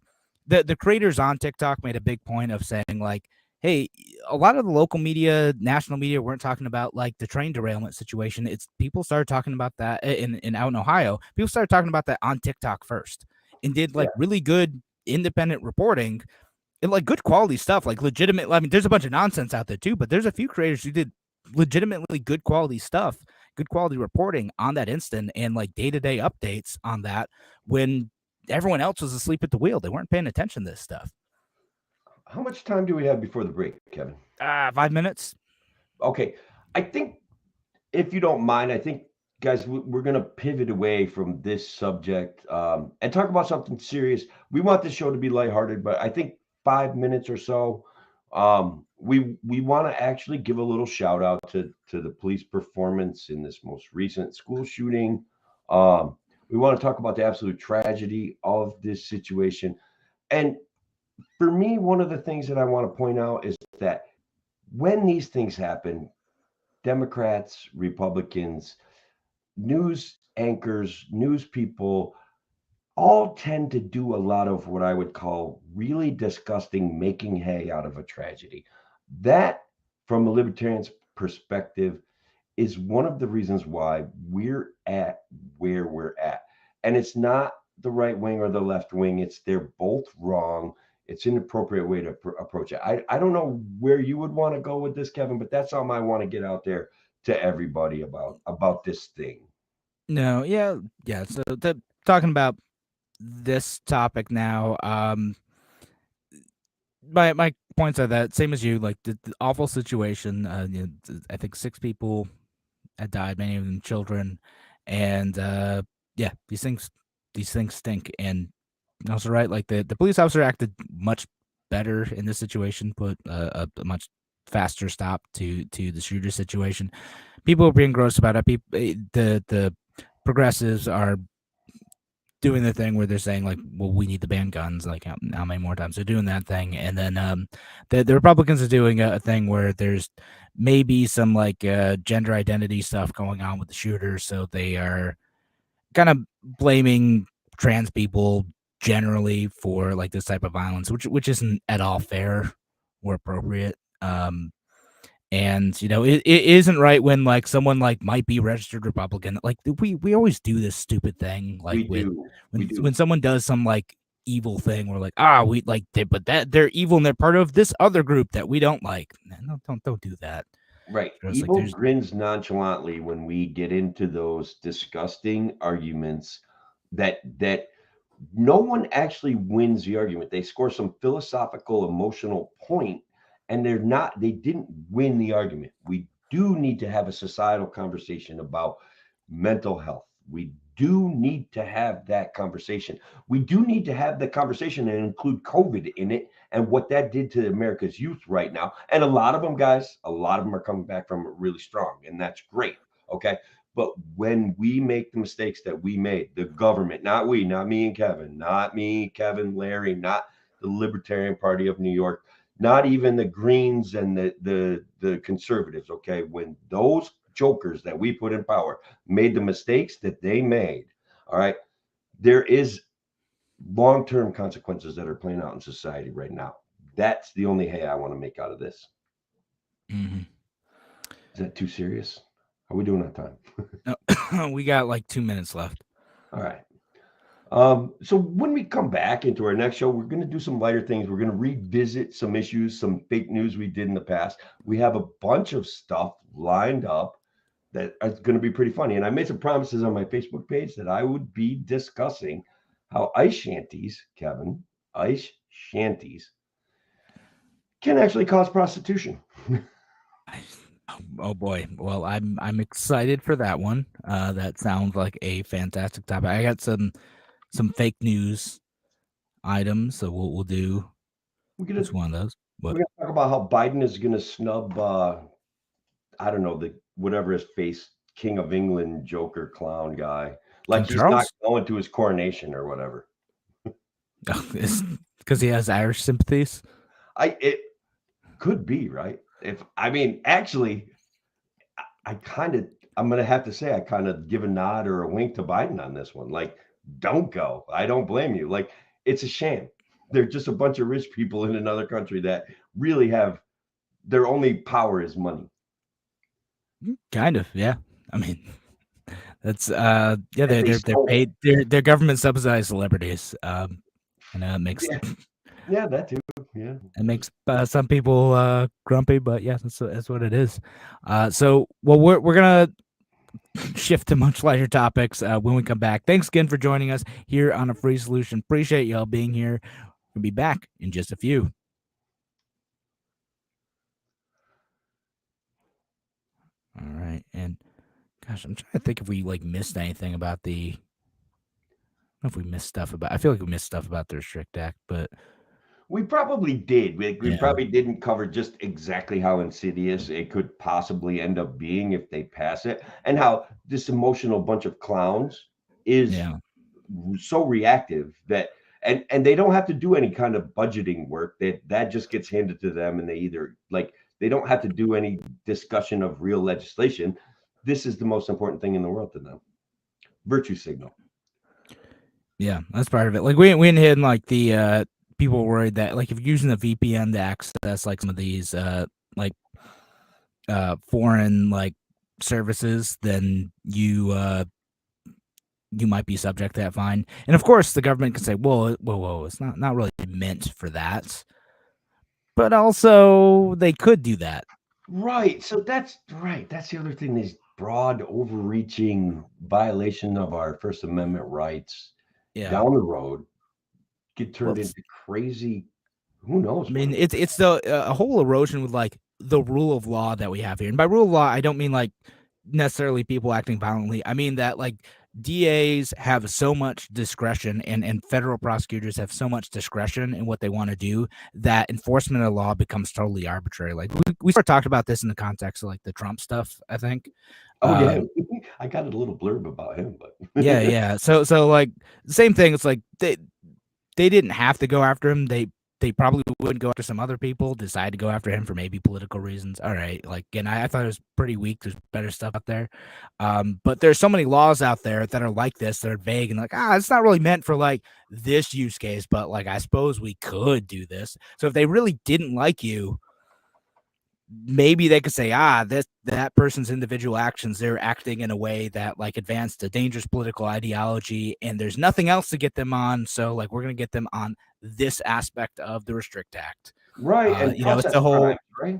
the creators on TikTok made a big point of saying like, hey, a lot of the local media, national media weren't talking about like the train derailment situation. It's people started talking about that in out in Ohio. People started talking about that on TikTok first and did like really good independent reporting and like good quality stuff, like legitimate. I mean, there's a bunch of nonsense out there too, but there's a few creators who did legitimately good quality stuff, good quality reporting on that instant and like day-to-day updates on that when everyone else was asleep at the wheel. They weren't paying attention to this stuff. How much time do we have before the break, Kevin? 5 minutes. Okay. I think, if you don't mind, I think, guys, we're going to pivot away from this subject and talk about something serious. We want this show to be lighthearted, but I think 5 minutes or so, we want to actually give a little shout out to the police performance in this most recent school shooting. We want to talk about the absolute tragedy of this situation. And for me, one of the things that I want to point out is that when these things happen, Democrats, Republicans, news anchors, news people all tend to do a lot of what I would call really disgusting making hay out of a tragedy. That, from a libertarian's perspective, is one of the reasons why we're at where we're at. And it's not the right wing or the left wing, it's they're both wrong. It's an appropriate way to approach it. I don't know where you would want to go with this, Kevin, but that's something I want to get out there to everybody about this thing. No, yeah. So talking about this topic now, my points are that same as you, like the awful situation. I think 6 people had died, many of them children, and these things stink. And also, right, like the police officer acted much better in this situation, put a much faster stop to the shooter situation. People are being gross about it. The progressives are doing the thing where they're saying like, well, we need to ban guns. Like how many more times they're doing that thing, and then the Republicans are doing a thing where there's maybe some like gender identity stuff going on with the shooter, so they are kind of blaming trans people generally for like this type of violence, which isn't at all fair or appropriate. And it isn't right when like someone like might be registered Republican. Like we always do this stupid thing. Like when someone does some like evil thing, we're like, we like but that they're evil and they're part of this other group that we don't like. No, don't do that. Right. Just Evil like, grins nonchalantly when we get into those disgusting arguments that no one actually wins the argument. They score some philosophical, emotional point, and they didn't win the argument. We do need to have a societal conversation about mental health. We do need to have that conversation. We do need to have the conversation and include COVID in it and what that did to America's youth right now. And a lot of them, guys, are coming back from it really strong, and that's great. Okay. But when we make the mistakes that we made, the government, not me and Kevin, not me, Kevin, Larry, not the Libertarian Party of New York, not even the Greens and the conservatives. Okay. When those jokers that we put in power made the mistakes that they made, all right, there is long-term consequences that are playing out in society right now. That's the only hay I want to make out of this. Mm-hmm. Is that too serious? How are we doing on time? No, we got like 2 minutes left. All right. So when we come back into our next show, we're going to do some lighter things. We're going to revisit some issues, some fake news we did in the past. We have a bunch of stuff lined up that is going to be pretty funny. And I made some promises on my Facebook page that I would be discussing how ice shanties, Kevin, ice shanties can actually cause prostitution. Oh boy. Well, I'm excited for that one. That sounds like a fantastic topic. I got some fake news items, so we'll do just one of those. We're gonna talk about how Biden is gonna snub I don't know, whatever his face, King of England Joker clown guy. Like King he's Charles? not going to his coronation or whatever. Because he has Irish sympathies. It could be, right? Actually, I'm gonna have to say I kind of give a nod or a wink to Biden on this one. Like, don't go. I don't blame you. Like, it's a shame. They're just a bunch of rich people in another country that really have their only power is money. Kind of, yeah. I mean, that's they're paid. They're government subsidized celebrities. It makes yeah, that too. Yeah, it makes some people grumpy, but yeah, that's what it is. So we're gonna shift to much lighter topics when we come back. Thanks again for joining us here on A Free Solution. Appreciate y'all being here. We'll be back in just a few. All right, and gosh, I'm trying to think if we like missed anything about the. I don't know if we missed stuff about. I feel like we missed stuff about the Restrict Act, but we probably did. We probably didn't cover just exactly how insidious it could possibly end up being if they pass it, and how this emotional bunch of clowns is so reactive that. And they don't have to do any kind of budgeting work. That just gets handed to them, and they don't have to do any discussion of real legislation. This is the most important thing in the world to them. Virtue signal. Yeah, that's part of it. Like we went ahead and like the people were worried that like if you're using a VPN to access like some of these foreign like services, then you might be subject to that fine. And of course, the government can say, "Whoa, it's not really meant for that." But also, they could do that. Right. So that's right. That's the other thing. These broad, overreaching violation of our First Amendment rights down the road get turned into crazy. Who knows? I mean, it's the a whole erosion with like the rule of law that we have here. And by rule of law, I don't mean like necessarily people acting violently. I mean that like DAs have so much discretion and federal prosecutors have so much discretion in what they want to do that enforcement of law becomes totally arbitrary. Like we sort of talked about this in the context of like the Trump stuff, I think. Oh yeah, I got a little blurb about him, but yeah. So like the same thing. It's like they didn't have to go after him. They probably wouldn't go after some other people, decide to go after him for maybe political reasons. All right. Like, and I thought it was pretty weak. There's better stuff out there. But there's so many laws out there that are like this, that are vague and like, it's not really meant for like this use case, but like, I suppose we could do this. So if they really didn't like you, maybe they could say, that person's individual actions, they're acting in a way that like advanced a dangerous political ideology, and there's nothing else to get them on. So like, we're going to get them on this aspect of the Restrict Act. Right. And it's the whole, crimes, right?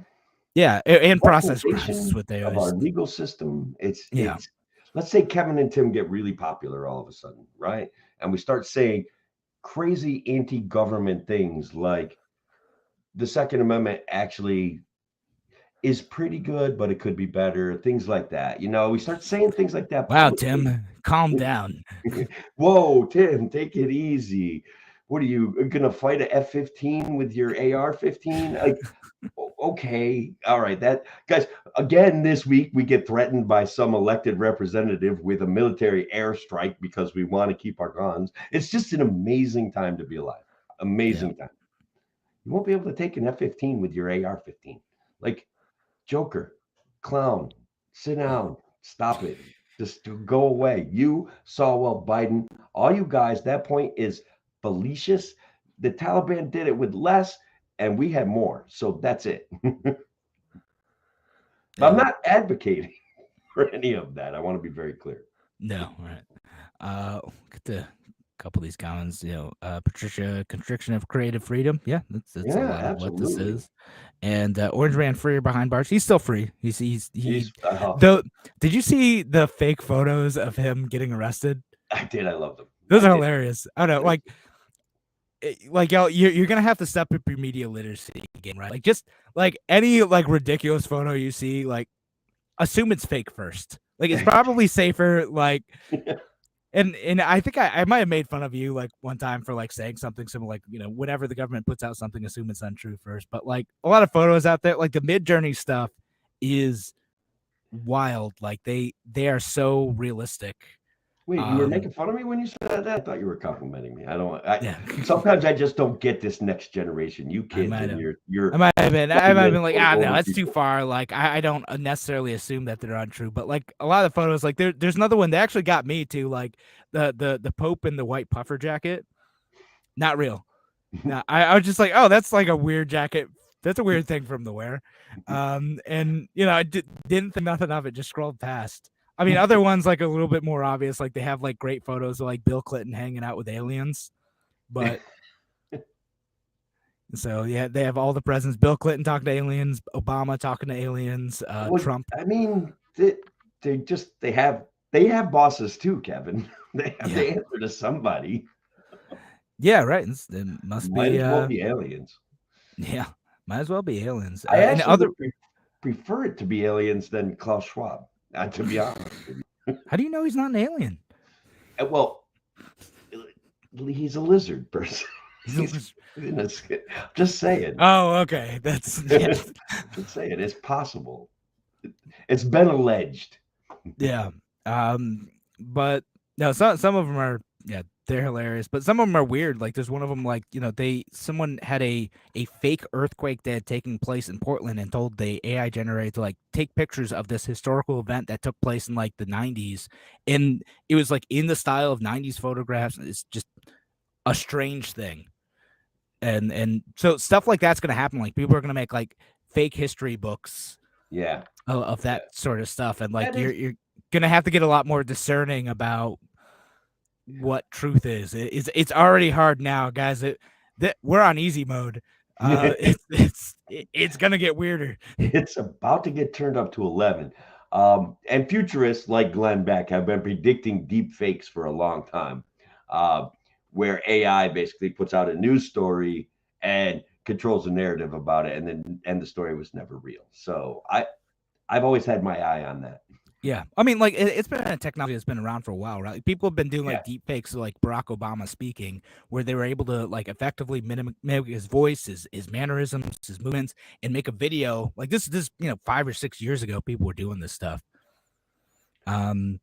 Yeah. And process crimes is what they of always, our legal system. It's Yeah. Let's say Kevin and Tim get really popular all of a sudden, right? And we start saying crazy anti-government things like the Second Amendment actually is pretty good, but it could be better. Things like that. We start saying things like that. wow, publicly. Tim, calm down. Whoa, Tim, take it easy. What are you going to fight a F-15 with your AR-15? Like, okay, all right. That guys, again, this week we get threatened by some elected representative with a military airstrike because we want to keep our guns. It's just an amazing time to be alive. Amazing time. You won't be able to take an F-15 with your AR-15. Like, Joker, clown, sit down, stop it. Just go away. You, Sawwell, Biden, all you guys, that point is fallacious. The Taliban did it with less, and we had more. So that's it. I'm not advocating for any of that. I want to be very clear. No, right. Get to a couple of these comments. Patricia, constriction of creative freedom. Yeah, that's a lot of what this is. And Orange Man Freer behind bars. He's still free. Did you see the fake photos of him getting arrested? I did. I love them. Those are hilarious. I don't know, like y'all, you're gonna have to step up your media literacy again, right? Like, just like any like ridiculous photo you see, like assume it's fake first. Like, it's probably safer. Like, and I think I might have made fun of you like one time for like saying something similar, like, whenever the government puts out something, assume it's untrue first. But like a lot of photos out there, like the Midjourney stuff is wild. Like they are so realistic. Wait, you were making fun of me when you said that? I thought you were complimenting me. Sometimes I just don't get this next generation. You kids, I might have been like, no, that's too far. Like, I don't necessarily assume that they're untrue, but like a lot of the photos, like there's another one that actually got me too, like the Pope in the white puffer jacket. Not real. No, I was just like, oh, that's like a weird jacket. That's a weird thing for him to wear. And I didn't think nothing of it. Just scrolled past. I mean, other ones like a little bit more obvious, like they have like great photos of like Bill Clinton hanging out with aliens, but so yeah, they have all the presidents. Bill Clinton talking to aliens, Obama talking to aliens, Trump. I mean, they have bosses too, Kevin. They have to answer to somebody. Yeah, right. It must might as well be aliens. Yeah, might as well be aliens. I actually prefer it to be aliens than Klaus Schwab. To be honest with you. How do you know he's not an alien? Well, he's a lizard person. Just saying. Oh, okay. That's just saying. It's possible. It's been alleged. Yeah. But no, some of them are they're hilarious, but some of them are weird. Like there's one of them, like, someone had a fake earthquake that had taken place in Portland and told the AI generator to like take pictures of this historical event that took place in like the 90s. And it was like in the style of 90s photographs. It's just a strange thing. And so stuff like that's going to happen. Like people are going to make like fake history books of that sort of stuff. And like you're going to have to get a lot more discerning about what truth is. It's already hard now, guys. We're on easy mode. It's gonna get weirder. It's about to get turned up to 11. And futurists like Glenn Beck have been predicting deep fakes for a long time, where AI basically puts out a news story and controls the narrative about it, and the story was never real. So I've always had my eye on that. Yeah, I mean, like it's been a technology that's been around for a while, right? People have been doing like deep fakes of like Barack Obama speaking, where they were able to like effectively mimic his voice, his mannerisms, his movements, and make a video. Like this 5 or 6 years ago, people were doing this stuff. Weird.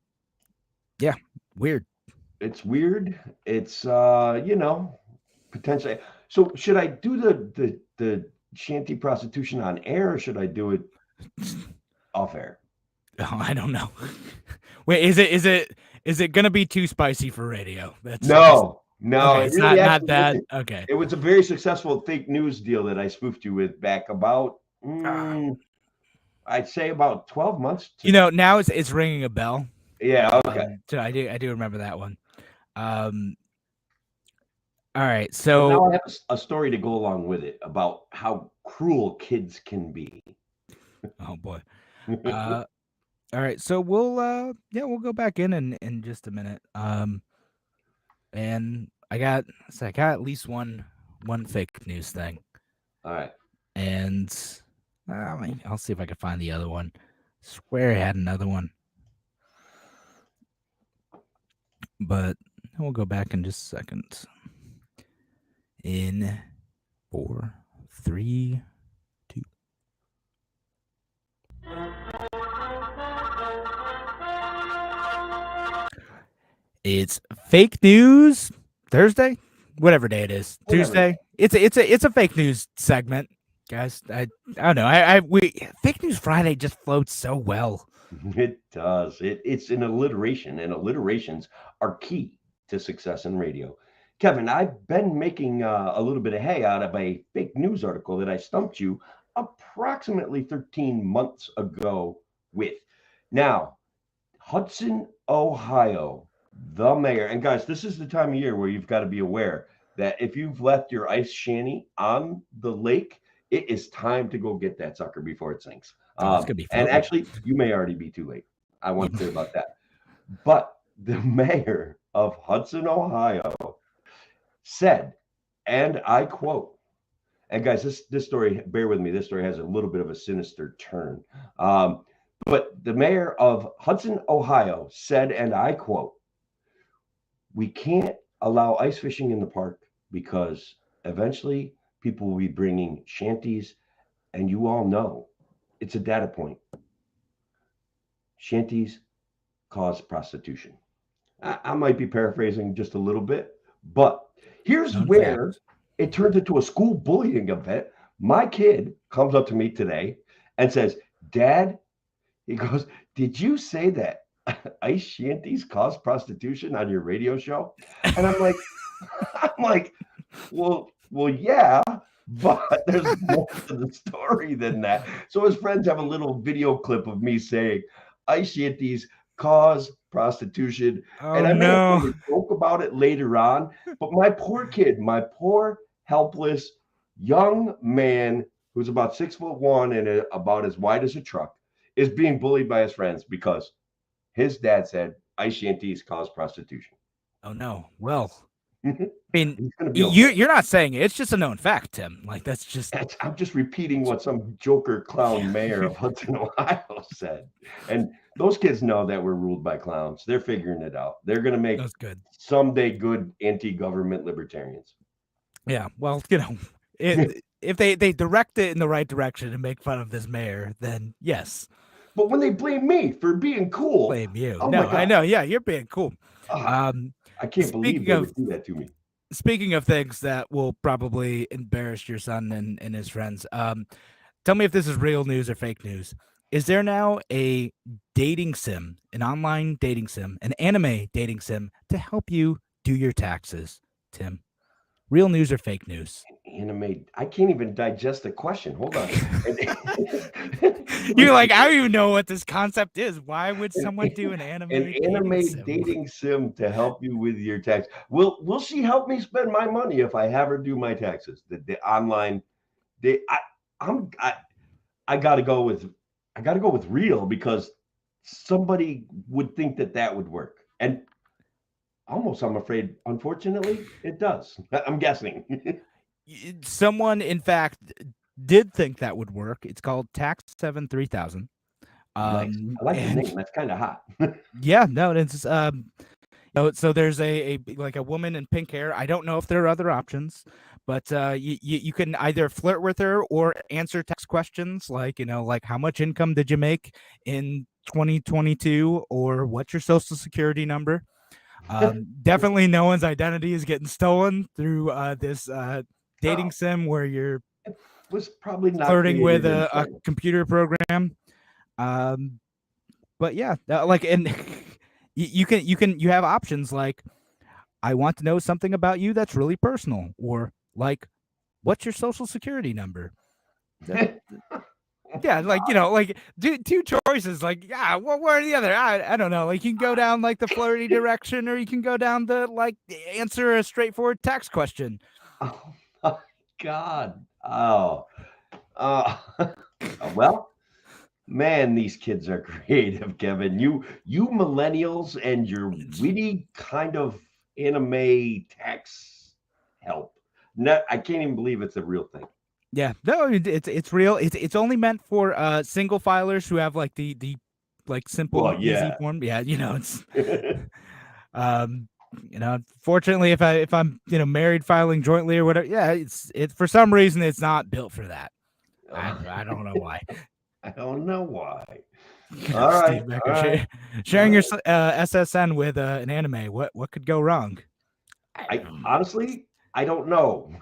It's weird. It's potentially. So should I do the shanty prostitution on air, or should I do it off air? Oh, I don't know. Wait, is it gonna be too spicy for radio? That's No, okay, it it's really not actually that. isn't. Okay. It was a very successful fake news deal that I spoofed you with back about, I'd say about 12 months. Now it's ringing a bell. Yeah, okay. So I do remember that one. All right, So now so I have a story to go along with it about how cruel kids can be. oh boy. All right, so we'll go back in just a minute. And I got at least one fake news thing. All right. And I'll see if I can find the other one. Swear I had another one. But we'll go back in just a second. In 4, 3, 2. It's fake news Thursday, whatever day it is. Whatever. Tuesday. It's a fake news segment, guys. I don't know. Fake news Friday just floats so well. It does. It's an alliteration, and alliterations are key to success in radio. Kevin, I've been making a little bit of hay out of a fake news article that I stumped you approximately 13 months ago with. Now, Hudson, Ohio, the mayor, and guys, this is the time of year where you've got to be aware that if you've left your ice shanty on the lake, it is time to go get that sucker before it sinks. Oh, it's gonna be and fun. actually, you may already be too late. I want to say about that. But the mayor of Hudson, Ohio, said, and I quote, and guys, this story, bear with me, this story has a little bit of a sinister turn. But the mayor of Hudson, Ohio said, and I quote, "We can't allow ice fishing in the park because eventually people will be bringing shanties, and you all know it's a data point. Shanties cause prostitution." I might be paraphrasing just a little bit, but here's Known where fact. it turns into a school bullying event. My kid comes up to me today and says, "Dad," he goes, "did you say that ice shanties cause prostitution on your radio show?" And I'm like, well, yeah, but there's more to the story than that. So his friends have a little video clip of me saying, "Ice shanties cause prostitution," Oh and I made no. a joke about it later on. But my poor kid, my poor helpless young man who's about 6'1" and about as wide as a truck, is being bullied by his friends because his dad said ice shanties cause prostitution. Oh no. Well, I mean, He's gonna be okay. you're not saying it. It's just a known fact, Tim. Like that's just I'm just repeating what some joker clown mayor of Hudson, Ohio said. And those kids know that we're ruled by clowns. They're figuring it out. They're going to make that's good. someday good anti-government libertarians. Yeah. Well, if they direct it in the right direction and make fun of this mayor, then yes. But when they blame me for being cool, Blame you. oh No, my God. I know. Yeah, you're being cool. I can't believe speaking they of- would do that to me. Speaking of things that will probably embarrass your son and his friends, tell me if this is real news or fake news. Is there now a dating sim, an online dating sim, an anime dating sim to help you do your taxes, Tim? Real news or fake news? Anime. I can't even digest the question. Hold on. You're like, I don't even know what this concept is. Why would someone do an anime? An anime dating sim to help you with your tax. Will she help me spend my money if I have her do my taxes? The online. I gotta go with real, because somebody would think that would work, and almost I'm afraid, unfortunately, it does. I'm guessing. Someone, in fact, did think that would work. It's called Tax7 3000. Nice. I like the name. That's kind of hot. Yeah, no, it's so there's a woman in pink hair. I don't know if there are other options, but you can either flirt with her or answer text questions like how much income did you make in 2022, or what's your social security number. Definitely no one's identity is getting stolen through this dating sim where you're Was probably not flirting with created in a China. computer program. But yeah, like, and you have options like, I want to know something about you that's really personal, or like, what's your social security number? Yeah, like, like two choices, like, yeah, one or the other. I don't know. Like, you can go down like the flirty direction, or you can go down the like answer a straightforward tax question. Oh my God. Oh. Well, man, these kids are creative, Kevin. You millennials and your witty kind of anime tax help. I can't even believe it's a real thing. Yeah, no, it's real. It's only meant for single filers who have like the like simple easy form. Yeah, it's fortunately if I'm married filing jointly or whatever, yeah, it's for some reason it's not built for that. I don't know why. I don't know why. All right, Steve Becker, sharing your SSN with an anime. What could go wrong? Honestly, I don't know.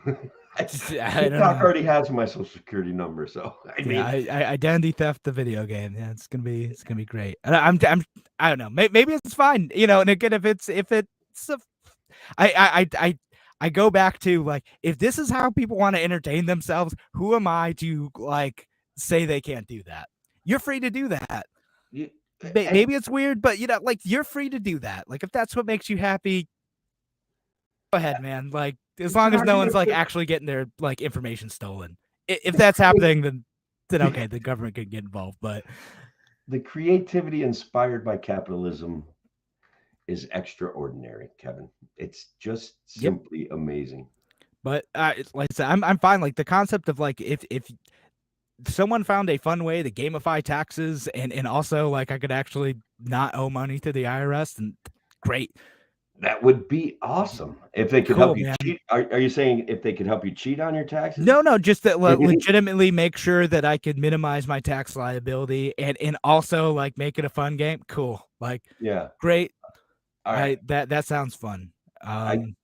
TikTok already has my social security number, so I mean, identity theft, the video game. Yeah, it's gonna be great. I don't know. Maybe it's fine. And again, I go back to like, if this is how people want to entertain themselves, who am I to like say they can't do that? You're free to do that. Maybe it's weird, but like, you're free to do that. Like, if that's what makes you happy, go ahead, man. Like, as long as no one's like actually getting their like information stolen. If that's happening, then okay, the government could get involved. But the creativity inspired by capitalism is extraordinary, Kevin. It's just simply amazing. But like I said, I'm fine. Like, the concept of like, if someone found a fun way to gamify taxes and also like I could actually not owe money to the IRS, and great. That would be awesome if they could help you cheat. Are you saying if they could help you cheat on your taxes? No, just that legitimately make sure that I could minimize my tax liability and also like make it a fun game. Cool. Like, yeah, great. All right. That sounds fun. I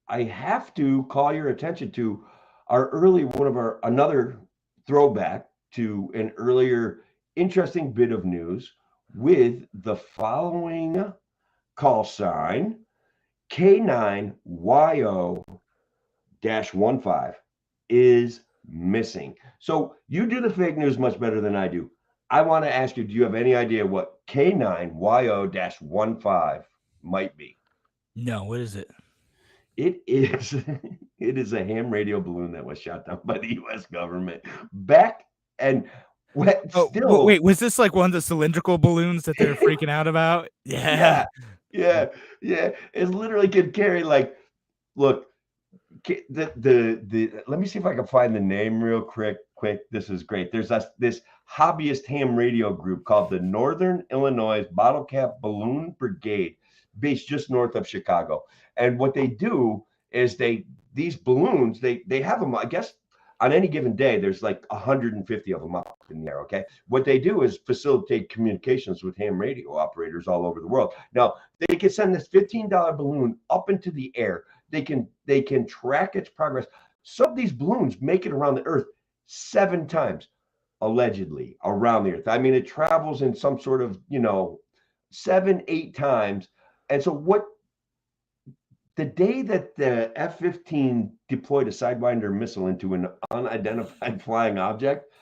have to call your attention to another throwback to an earlier interesting bit of news with the following call sign K9YO-15 is missing. So you do the fake news much better than I do. I want to ask you, do you have any idea what K9YO-15 might be? No, what is it? It is a ham radio balloon that was shot down by the U.S. government back and wait, was this like one of the cylindrical balloons that they're freaking out about? Yeah. It literally could carry like, look, the let me see if I can find the name real quick. This is great. There's this hobbyist ham radio group called the Northern Illinois Bottle Cap Balloon Brigade, based just north of Chicago. And what they do is these balloons, they have them, I guess, on any given day, there's like 150 of them up in the air, okay? What they do is facilitate communications with ham radio operators all over the world. Now, they can send this $15 balloon up into the air. They can track its progress. Some of these balloons make it around the Earth 7 times, allegedly, around the Earth. I mean, it travels in some sort of, 7-8 times. And so the day that the F-15 deployed a Sidewinder missile into an unidentified flying object,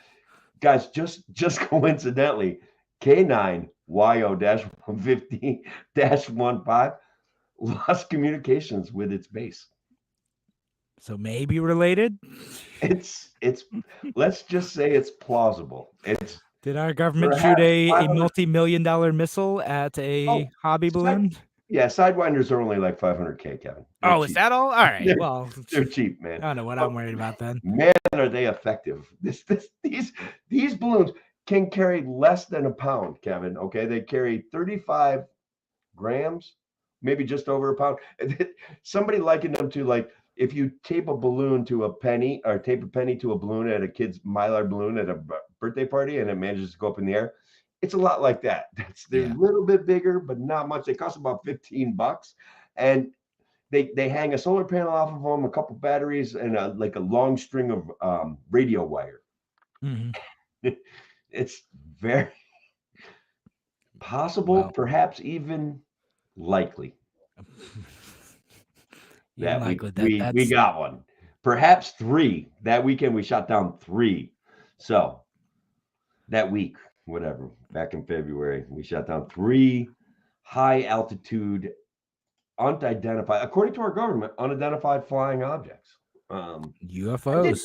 guys, just coincidentally, K9YO-15-15 lost communications with its base. So maybe related? It's let's just say it's plausible. Did our government shoot a multi-million-dollar missile at a hobby balloon? Yeah, Sidewinders are only like $500K, Kevin. They're cheap. Is that all? All right. Well, they're cheap, man. I don't know what I'm worried about then. Man, are they effective? These balloons can carry less than a pound, Kevin. Okay, they carry 35 grams, maybe just over a pound. Somebody likened them to like if you tape a balloon to a penny, or tape a penny to a balloon at a kid's Mylar balloon at a birthday party, and it manages to go up in the air. It's a lot like that. They're a little bit bigger, but not much. They cost about $15, and they hang a solar panel off of them, a couple batteries, and like a long string of radio wire. It's very possible, perhaps even likely that we got one. Perhaps 3. That weekend we shot down 3. So that week, whatever, back in February, we shot down 3 high altitude, unidentified, according to our government, unidentified flying objects. UFOs.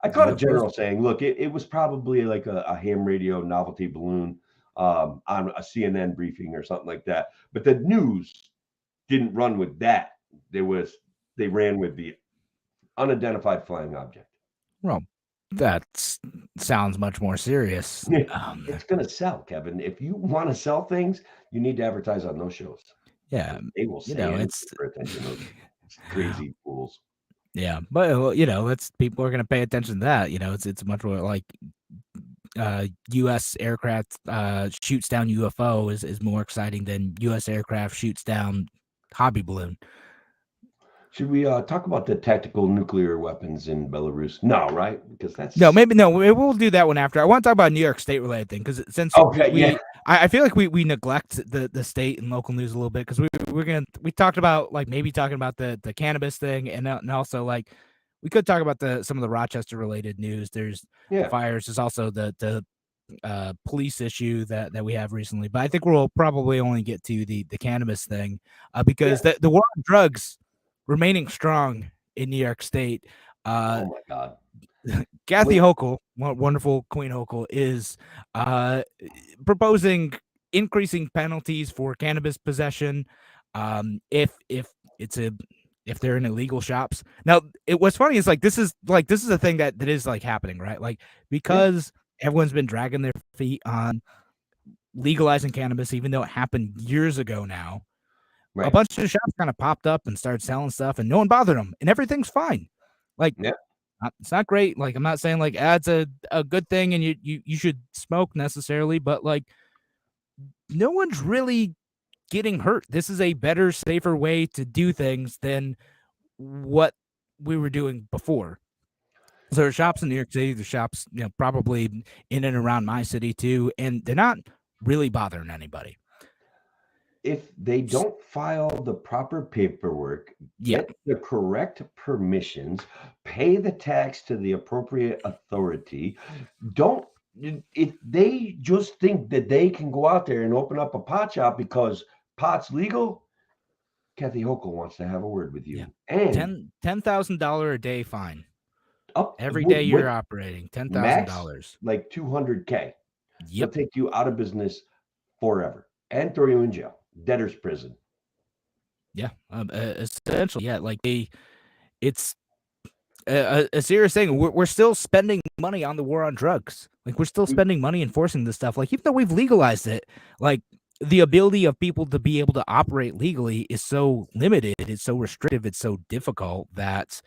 I caught a general saying, look, it was probably like a ham radio novelty balloon on a CNN briefing or something like that. But the news didn't run with that. They ran with the unidentified flying object. Well, that sounds much more serious. It's going to sell, Kevin. If you want to sell things, you need to advertise on those shows. Yeah, they will say it's for attention. Those crazy fools. Yeah, but people are going to pay attention to that. It's much more like U.S. aircraft shoots down UFO is more exciting than U.S. aircraft shoots down hobby balloon. Should we talk about the tactical nuclear weapons in Belarus? No, right? Because that's maybe we'll do that one after. I want to talk about a New York State related thing because since I feel like we neglect the state and local news a little bit because we talked about like maybe talking about the cannabis thing and also like we could talk about some of the Rochester related news. There's fires. There's also the police issue that we have recently, but I think we'll probably only get to the cannabis thing because the war on drugs remaining strong in New York State. Oh my God. Kathy Hochul, wonderful Queen Hochul, is proposing increasing penalties for cannabis possession if they're in illegal shops. Now, what's funny is like this is a thing that is like happening, right? Like because everyone's been dragging their feet on legalizing cannabis, even though it happened years ago now. Right. A bunch of shops kind of popped up and started selling stuff, and no one bothered them, and everything's fine. Like, it's not great. Like, I'm not saying like it's a good thing, and you should smoke necessarily, but like, no one's really getting hurt. This is a better, safer way to do things than what we were doing before. So there are shops in New York City, the shops, probably in and around my city too, and they're not really bothering anybody. If they don't file the proper paperwork, get the correct permissions, pay the tax to the appropriate authority, if they just think that they can go out there and open up a pot shop because pot's legal, Kathy Hochul wants to have a word with you. Yeah. And $10,000 a day fine. Up every day you're operating $10,000, like $200K. They'll take you out of business forever and throw you in jail. Debtor's prison. Essentially, like it's a serious thing. We're still spending money on the war on drugs. Like we're still spending money enforcing this stuff. Like even though we've legalized it, like the ability of people to be able to operate legally is so limited. It's so restrictive. It's so difficult that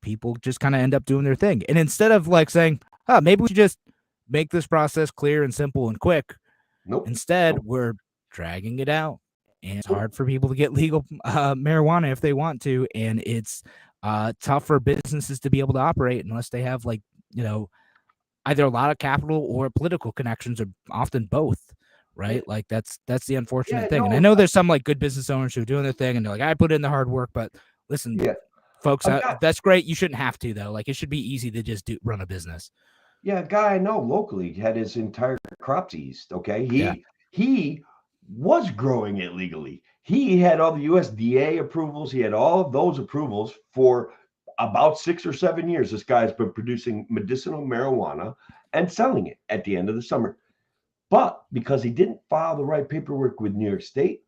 people just kind of end up doing their thing. And instead of like saying, maybe we should just make this process clear and simple and quick. Instead, we're dragging it out, and it's hard for people to get legal marijuana if they want to, and it's tough for businesses to be able to operate unless they have like either a lot of capital or political connections, or often both, right? Like that's the unfortunate thing. And I know there's some like good business owners who are doing their thing and they're like, I put in the hard work, but listen, folks, that's great. You shouldn't have to though. Like it should be easy to just run a business. A guy I know locally had his entire crop seized. Okay, he was growing it legally. He had all the USDA approvals. He had all of those approvals for about 6 or 7 years. This guy's been producing medicinal marijuana and selling it at the end of the summer. But because he didn't file the right paperwork with New York State,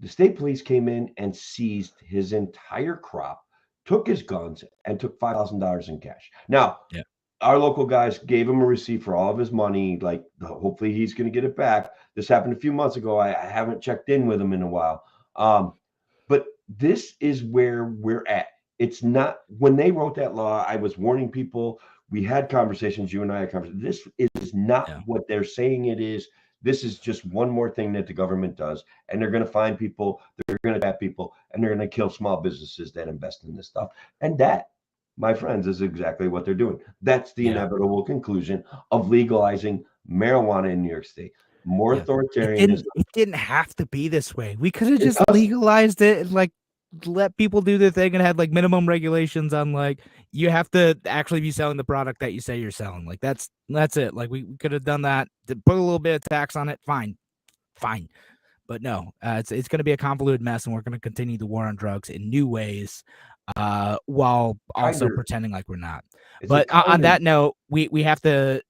the state police came in and seized his entire crop, took his guns, and took $5,000 in cash. Now, our local guys gave him a receipt for all of his money. Like, hopefully he's going to get it back. This happened a few months ago. I haven't checked in with him in a while. But this is where we're at. It's not, when they wrote that law, I was warning people. We had conversations. You and I had conversations. This is not what they're saying it is. This is just one more thing that the government does, and they're going to find people, they're going to trap people, and they're going to kill small businesses that invest in this stuff. And that, my friends, is exactly what they're doing. That's the inevitable conclusion of legalizing marijuana in New York State. More authoritarianism. It didn't have to be this way. We could have just legalized it and like let people do their thing and had like minimum regulations on like you have to actually be selling the product that you say you're selling. Like that's it. Like we could have done that, put a little bit of tax on it. Fine. But no, it's going to be a convoluted mess, and we're going to continue the war on drugs in new ways, while also pretending like we're not. But on that note, we have to,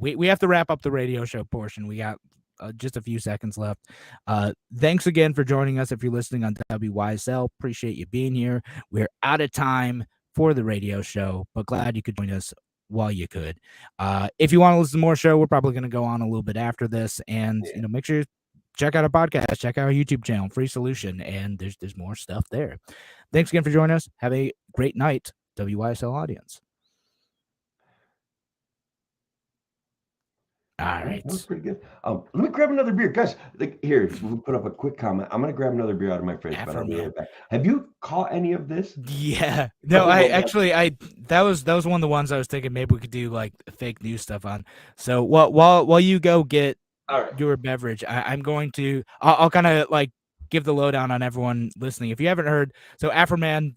we have to wrap up the radio show portion. We got just a few seconds left. Thanks again for joining us. If you're listening on WYSL, appreciate you being here. We're out of time for the radio show, but glad you could join us while you could. If you want to listen to more show, we're probably going to go on a little bit after this, and make sure you check out our podcast, check out our YouTube channel, Free Solution, and there's more stuff there. Thanks again for joining us. Have a great night, WYSL audience. All right. That was pretty good. Let me grab another beer. Guys, here, we'll put up a quick comment. I'm going to grab another beer out of my fridge, but I'll be right back. Have you caught any of this? Yeah. No, that was one of the ones I was thinking maybe we could do like fake news stuff on. So while you go get your beverage, I'm going to, I'll kind of like give the lowdown on everyone listening. If you haven't heard, so Afroman,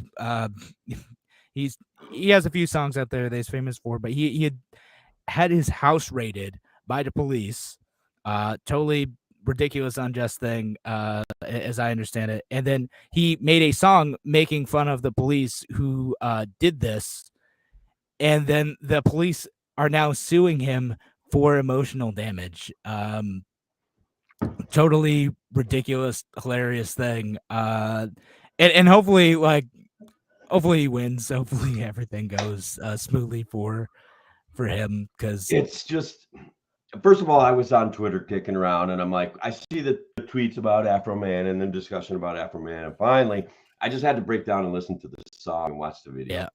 he has a few songs out there that he's famous for, but he had his house raided by the police, totally ridiculous, unjust thing, as I understand it. And then he made a song making fun of the police who did this. And then the police are now suing him for emotional damage. Totally ridiculous, hilarious thing. And hopefully, hopefully he wins. Hopefully everything goes smoothly for him, because it's just, first of all, I was on Twitter kicking around, and I'm like, I see the tweets about Afroman and then discussion about Afroman, and finally, I just had to break down and listen to the song and watch the video. Yeah.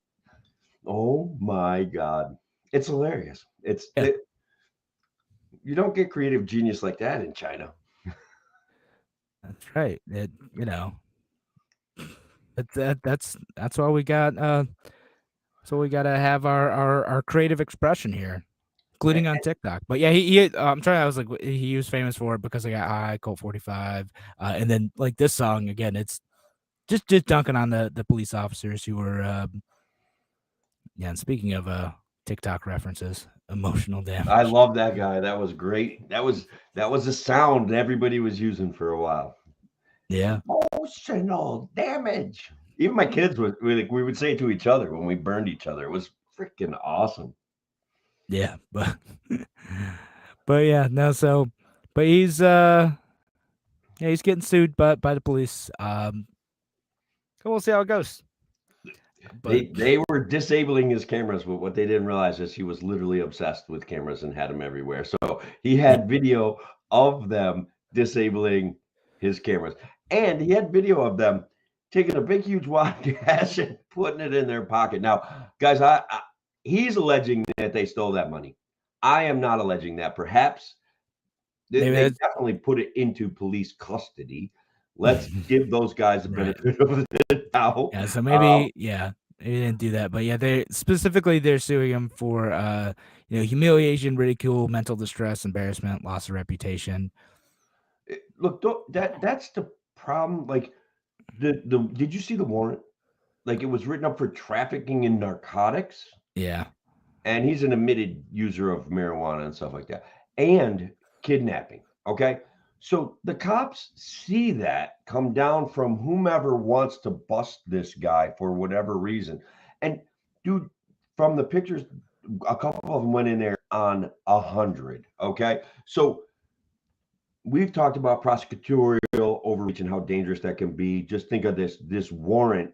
Oh my God, it's hilarious. You don't get creative genius like that in China. That's right. That's why we got. So we got to have our creative expression here, including on TikTok. But yeah, I was like, he was famous for it because I got high, Colt 45. And then like this song, again, it's just dunking on the police officers who were, and speaking of TikTok references, emotional damage. I love that guy. That was great. That was a sound everybody was using for a while. Yeah. Emotional damage. Even my kids we would say it to each other when we burned each other. It was freaking awesome. Yeah, but yeah, no. So, but he's he's getting sued by the police. So we'll see how it goes. But they were disabling his cameras, but what they didn't realize is he was literally obsessed with cameras and had them everywhere. So he had video of them disabling his cameras, and he had video of them taking a big, huge wad of cash and putting it in their pocket. Now, guys, he's alleging that they stole that money. I am not alleging that. Perhaps they definitely put it into police custody. Let's give those guys the benefit of the doubt. Yeah, so maybe, they didn't do that. But yeah, they're suing him for, humiliation, ridicule, mental distress, embarrassment, loss of reputation. Look, that's the problem. Like, did you see the warrant? Like, it was written up for trafficking in narcotics. Yeah. And he's an admitted user of marijuana and stuff like that, and kidnapping. Okay. So the cops see that come down from whomever wants to bust this guy for whatever reason. And dude, from the pictures, a couple of them went in there on 100. Okay. So we've talked about prosecutorial overreach and how dangerous that can be. Just think of this warrant,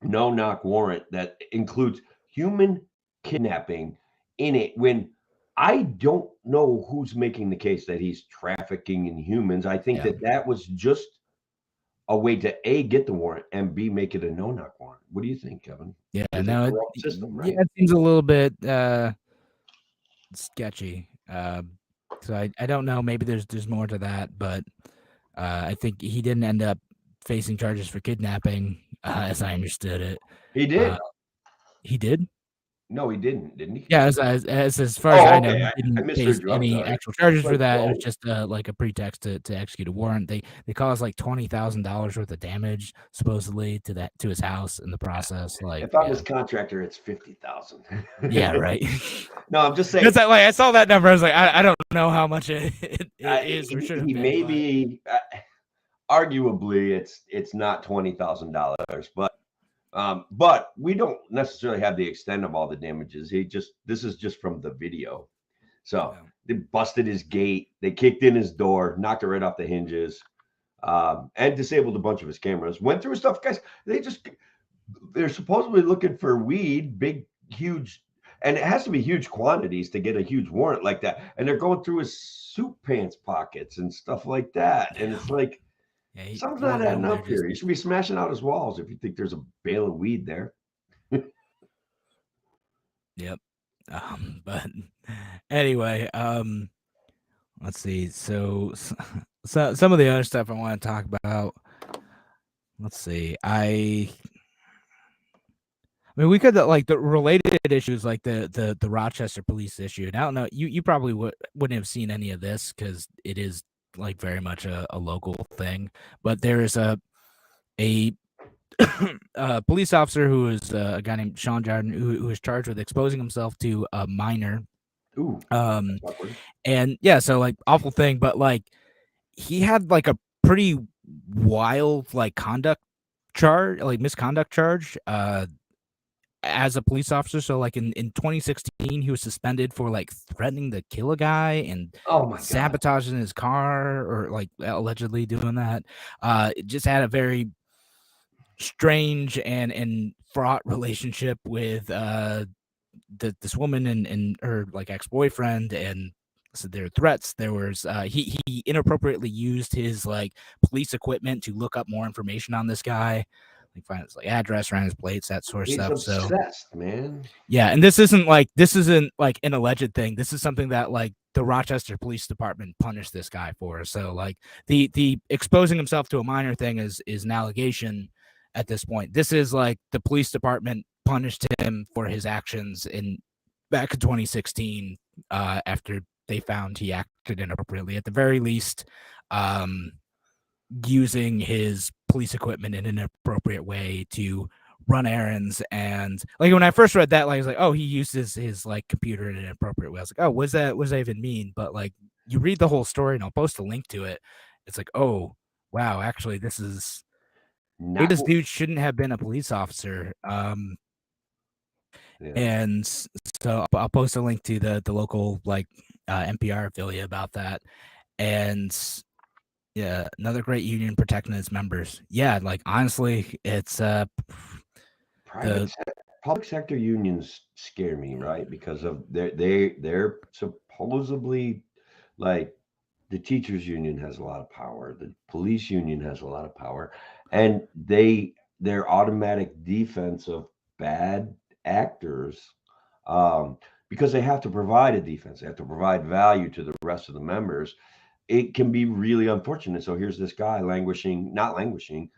no-knock warrant that includes human kidnapping in it, when I don't know who's making the case that he's trafficking in humans. I think that was just a way to A, get the warrant, and B, make it a no-knock warrant. What do you think, Kevin? Yeah, no, it seems a little bit sketchy. So I don't know. Maybe there's more to that, but I think he didn't end up facing charges for kidnapping, as I understood it. He did. He did. No, he didn't he? Yeah, as far as I know, Okay. he I didn't misheard face you. I'm any sorry. actual charges Like, for that. It whoa. was just like a pretext to execute a warrant. They caused like $20,000 worth of damage supposedly to his house in the process. Like, If I'm yeah, his contractor, it's 50,000. yeah, right. No, I'm just saying. Because I saw that number, I was like, I don't know how much it is or should have He been. may but- be, arguably, it's not $20,000, but we don't necessarily have the extent of all the damages. This is just from the video. So Yeah. they busted his gate, they kicked in his door, knocked it right off the hinges, and disabled a bunch of his cameras. Went through his stuff, guys. They're supposedly looking for weed, big, huge, and it has to be huge quantities to get a huge warrant like that. And they're going through his suit pants pockets and stuff like that. And it's like, Yeah, something's drove not home adding there up here. You should be smashing out his walls if you think there's a bale of weed there. Yep. But anyway, let's see. So some of the other stuff I want to talk about. Let's see. I mean, we could like the related issues, like the Rochester police issue. And I don't know. You probably wouldn't have seen any of this because it is like very much a local thing. But there is a police officer who is a guy named Sean Jordan who is charged with exposing himself to a minor. Ooh, awkward. And yeah, so like awful thing, but like he had like a pretty wild like misconduct charge as a police officer. So like in 2016 he was suspended for like threatening to kill a guy and Oh my God. sabotaging his car, or like allegedly doing that. It just had a very strange and fraught relationship with this woman and her like ex-boyfriend, and so there were threats. There was he inappropriately used his like police equipment to look up more information on this guy, like find his like address, around his plates, that sort of He's stuff. So obsessed, man. yeah, and this isn't like an alleged thing. This is something that like the Rochester Police Department punished this guy for. So like the exposing himself to a minor thing is an allegation at this point. This is like the police department punished him for his actions back in 2016 after they found he acted inappropriately, at the very least, using his police equipment in an inappropriate way to run errands. And like when I first read that, like I was like, oh, he uses his like computer in an inappropriate way. I was like, oh, what does that even mean? But like you read the whole story, and I'll post a link to it. It's like, oh wow, actually this dude shouldn't have been a police officer. Yeah. And so I'll post a link to the local like NPR affiliate about that. And yeah, another great union protecting its members. Yeah, like honestly, it's public sector unions scare me, right? Because of they're supposedly, like, the teachers union has a lot of power, the police union has a lot of power, and their automatic defense of bad actors, because they have to provide a defense, they have to provide value to the rest of the members. It can be really unfortunate. So here's this guy not languishing,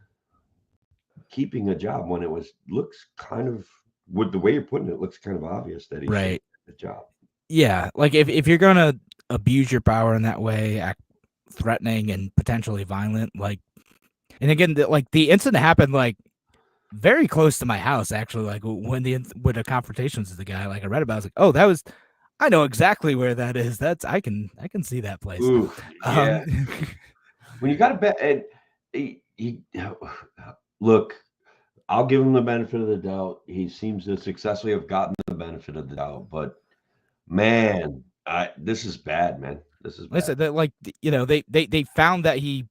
keeping a job when looks kind of, with the way you're putting it, looks kind of obvious that he's right. the job. Yeah, like if you're gonna abuse your power in that way, act threatening and potentially violent, like, and again, the incident happened like very close to my house, actually. Like when the confrontations with the guy, like I read about, I was like, oh, I know exactly where that is. I can see that place. Ooh, yeah. When you got to bet, and he look, I'll give him the benefit of the doubt. He seems to successfully have gotten the benefit of the doubt, but man, this is bad, man. This is bad. Listen, they found that he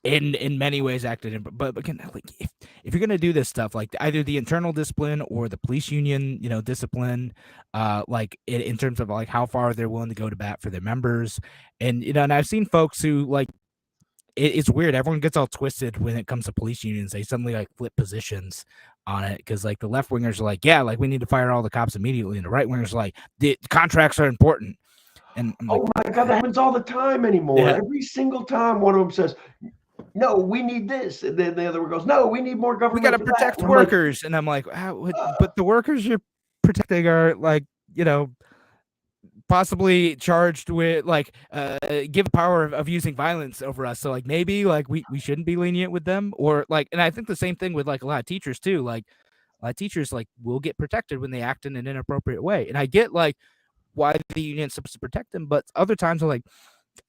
in many ways acted in, but again, like if you're gonna do this stuff, like either the internal discipline or the police union, discipline, like in terms of like how far they're willing to go to bat for their members. And and I've seen folks who like it's weird, everyone gets all twisted when it comes to police unions. They suddenly like flip positions on it, because like the left wingers are like, yeah, like we need to fire all the cops immediately, and the right wingers are like, the contracts are important. And I'm like, oh my God, that happens all the time anymore. Yeah. Every single time one of them says, no, we need this. And then the other one goes, no, we need more we government. got to for that. protect And I'm like, workers. And I'm like, but the workers you're protecting are like, possibly charged with give power of using violence over us. So like maybe like we shouldn't be lenient with them, or like, and I think the same thing with like a lot of teachers too. Like a lot of teachers like will get protected when they act in an inappropriate way. And I get like why the union's supposed to protect them, but other times I'm like,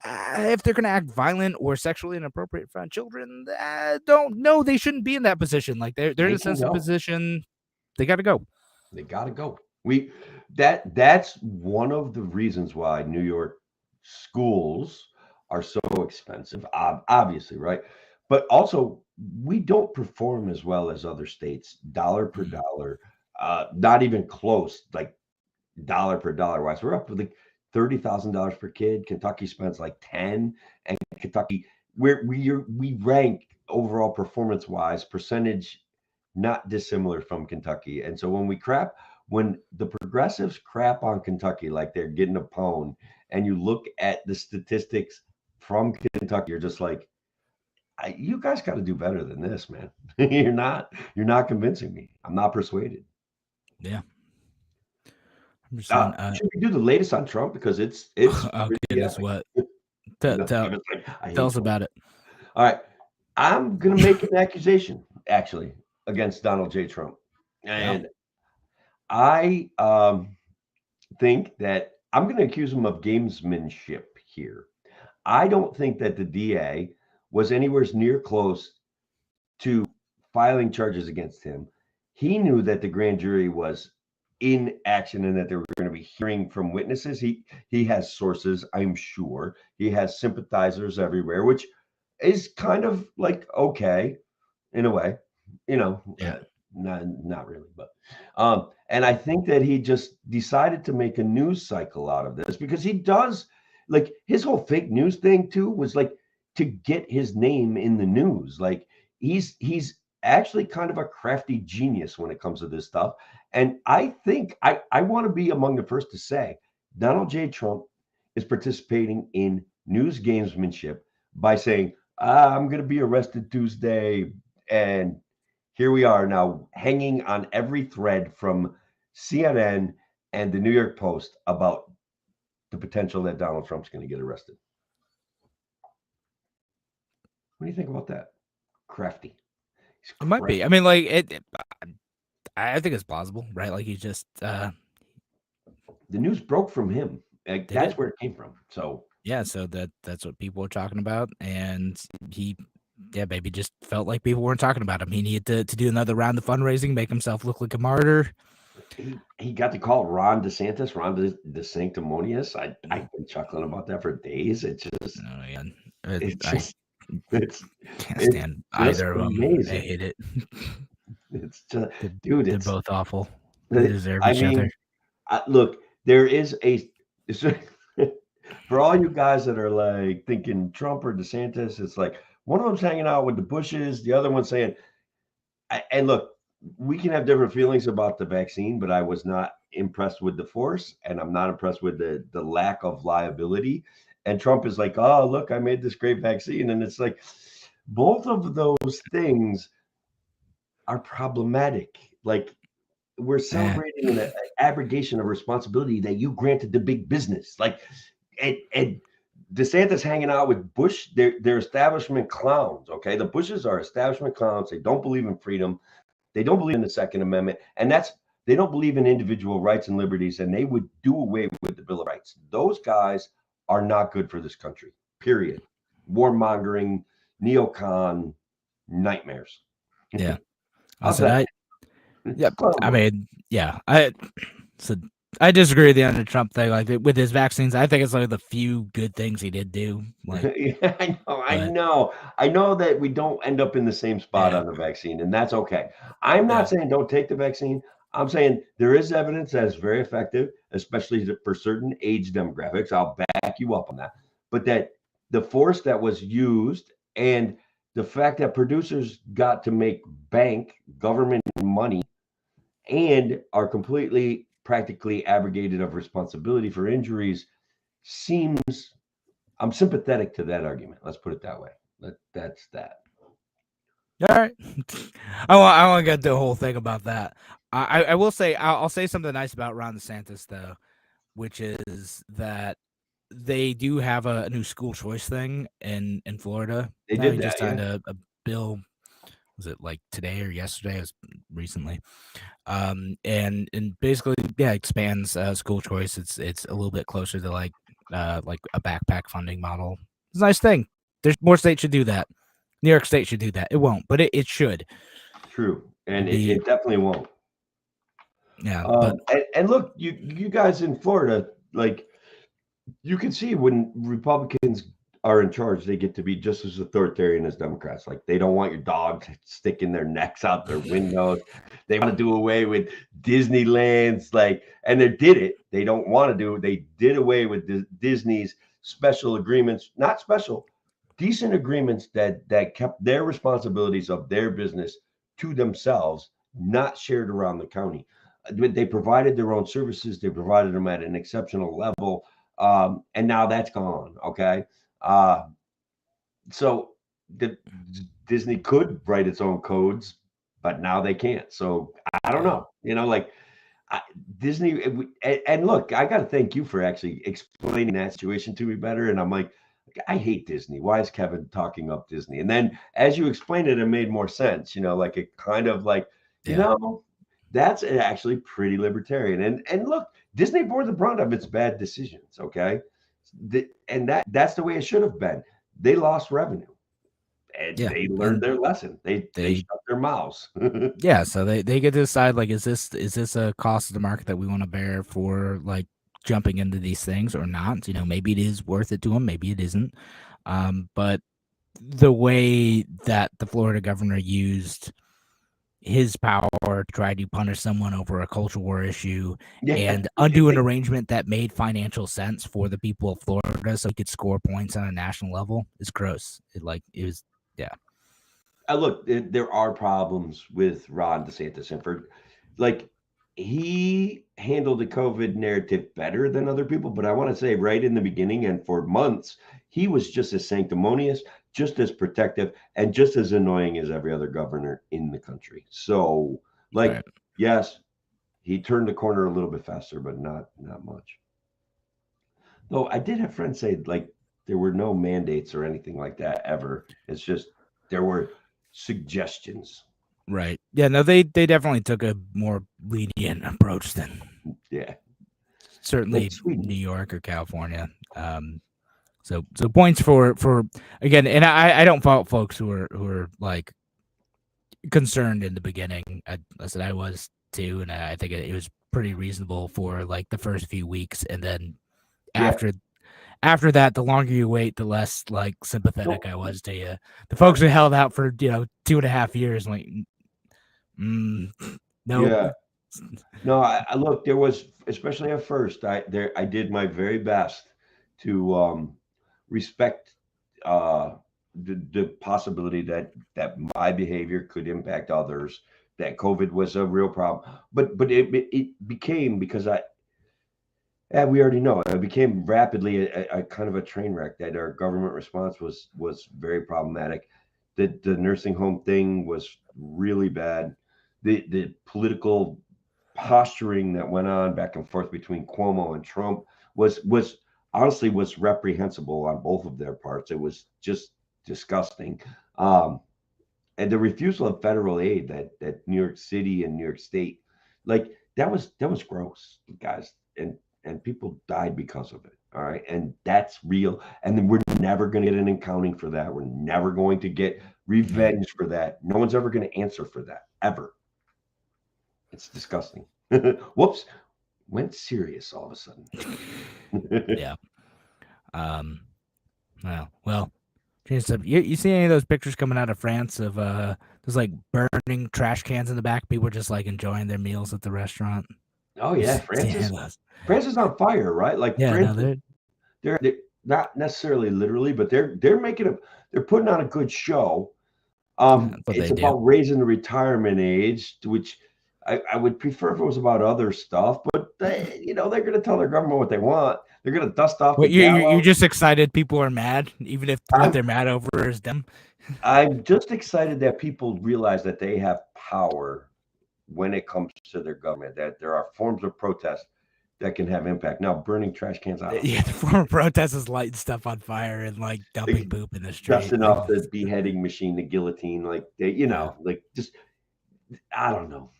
if they're gonna act violent or sexually inappropriate in front of children, don't know they shouldn't be in that position. Like they're in a sensitive position. They got to go. They got to go. That's one of the reasons why New York schools are so expensive, obviously, right? But also we don't perform as well as other states, dollar per dollar, not even close, like dollar per dollar wise. We're up with like $30,000 per kid. Kentucky spends like 10, and Kentucky we rank overall performance wise percentage not dissimilar from Kentucky. And so when the progressives crap on Kentucky like they're getting a pwn, and you look at the statistics from Kentucky, you're just like, you guys got to do better than this, man. You're not convincing me. I'm not persuaded. Yeah. Should we do the latest on Trump, because it's oh goodness, what? Tell us about it. All right, I'm gonna make an accusation actually against Donald J. Trump, and I think that I'm going to accuse him of gamesmanship here. I don't think that the DA was anywhere near close to filing charges against him. He knew that the grand jury was in action and that they were going to be hearing from witnesses. He has sources, I'm sure. He has sympathizers everywhere, which is kind of like okay in a way, Yeah. Not really, but and I think that he just decided to make a news cycle out of this, because he does, like, his whole fake news thing too was like to get his name in the news. Like he's actually kind of a crafty genius when it comes to this stuff. And I think I want to be among the first to say Donald J. Trump is participating in news gamesmanship by saying, I'm going to be arrested Tuesday, and here we are now hanging on every thread from CNN and the New York Post about the potential that Donald Trump's going to get arrested. What do you think about that? Crafty. It might be. I mean, like I think it's plausible, right? Like he's just the news broke from him. Like, that's where it came from. So yeah, so that's what people were talking about, and he maybe just felt like people weren't talking about him. He needed to do another round of fundraising, make himself look like a martyr. He got to call Ron DeSantis, Ron the Sanctimonious. I've been chuckling about that for days. It's just, I can't stand either of them. I hate it. It's just, dude, they're both awful. They deserve each other. Look, there is for all you guys that are like thinking Trump or DeSantis, it's like one of them's hanging out with the Bushes, the other one's saying, and look, we can have different feelings about the vaccine, but I was not impressed with the force, and I'm not impressed with the lack of liability. And Trump is like, oh, look, I made this great vaccine. And it's like, both of those things are problematic. Like, we're celebrating an abrogation of responsibility that you granted to big business. Like, and DeSantis hanging out with Bush, they're establishment clowns, okay? The Bushes are establishment clowns. They don't believe in freedom. They don't believe in the Second Amendment. And they don't believe in individual rights and liberties, and they would do away with the Bill of Rights. Those guys are not good for this country, period. Warmongering, neocon nightmares. Yeah. I disagree with you on the Trump thing. Like with his vaccines, I think it's like the few good things he did do. Like, yeah, I know that we don't end up in the same spot on the vaccine, and that's okay. I'm not saying don't take the vaccine. I'm saying there is evidence that it's very effective, especially for certain age demographics. I'll back you up on that. But that the force that was used and the fact that producers got to make bank government money and are completely practically abrogated of responsibility for injuries seems. I'm sympathetic to that argument. Let's put it that way. That's that. All right. I want to get the whole thing about that. I will say I'll say something nice about Ron DeSantis though, which is that they do have a new school choice thing in Florida. They Now did he just that, signed a bill. Was it like today or yesterday? It was recently. And basically, yeah, expands school choice. It's a little bit closer to like a backpack funding model. It's a nice thing. There's more states should do that. New York State should do that. It won't, but it should. True, and It'd be- it definitely won't. Yeah, but And look, you guys in Florida, like you can see when Republicans are in charge, they get to be just as authoritarian as Democrats. Like they don't want your dogs sticking their necks out their windows. They want to do away with Disneyland's, like, and they did it. They don't want to do it. They did away with Disney's special agreements, not special, decent agreements that kept their responsibilities of their business to themselves, not shared around the county. They provided their own services. They provided them at an exceptional level. And now that's gone. Okay. So Disney could write its own codes, but now they can't. So I don't know, like Disney. And look, I got to thank you for actually explaining that situation to me better. And I'm like, I hate Disney. Why is Kevin talking up Disney? And then as you explained it, it made more sense, like it kind of like, that's actually pretty libertarian. And look, Disney bore the brunt of its bad decisions. Okay. And that's the way it should have been. They lost revenue and they learned their lesson. They shut their mouths. Yeah. So they get to decide, like, is this a cost of the market that we want to bear for like jumping into these things or not? Maybe it is worth it to them. Maybe it isn't. But the way that the Florida governor used his power to try to punish someone over a culture war issue and undo an arrangement that made financial sense for the people of Florida so he could score points on a national level is gross. It was. Look, there are problems with Ron DeSantis, and for like he handled the COVID narrative better than other people. But I want to say right in the beginning and for months, he was just as sanctimonious, just as protective, and just as annoying as every other governor in the country. So, yes, he turned the corner a little bit faster, but not much. Though I did have friends say like there were no mandates or anything like that ever. It's just there were suggestions. Right. Yeah, no, they definitely took a more lenient approach than certainly New York or California. So points for again, and I don't fault folks who are like concerned in the beginning. I said I was too, and I think it was pretty reasonable for like the first few weeks, and then after that, the longer you wait, the less like sympathetic I was to you. The folks who held out for 2.5 years, like no. Yeah. No, I look, there was, especially at first, I did my very best to respect the possibility that my behavior could impact others, that COVID was a real problem. But it became, because we already know, it became rapidly a kind of a train wreck, that our government response was very problematic. The nursing home thing was really bad. The political posturing that went on back and forth between Cuomo and Trump was honestly reprehensible on both of their parts. It was just disgusting. And the refusal of federal aid that New York City and New York State, like that was gross, guys. And people died because of it. All right. And that's real. And then we're never going to get an accounting for that. We're never going to get revenge for that. No one's ever going to answer for that, ever. It's disgusting. Whoops. Went serious all of a sudden. Yeah. Well, you see any of those pictures coming out of France of there's like burning trash cans in the back? People just like enjoying their meals at the restaurant. Oh yeah, France is on fire, right? Like France, they're not necessarily literally, but they're putting on a good show. It's about raising the retirement age, which I would prefer if it was about other stuff, but they, they're going to tell their government what they want. They're going to dust off But the you're gallows. just excited people are mad, even if what they're mad over is them. I'm just excited that people realize that they have power when it comes to their government, that there are forms of protest that can have impact. Now, burning trash cans out. Yeah, the form of protest is lighting stuff on fire and like dumping poop in the street. Dusting off the beheading machine, the guillotine, like like just, I don't know.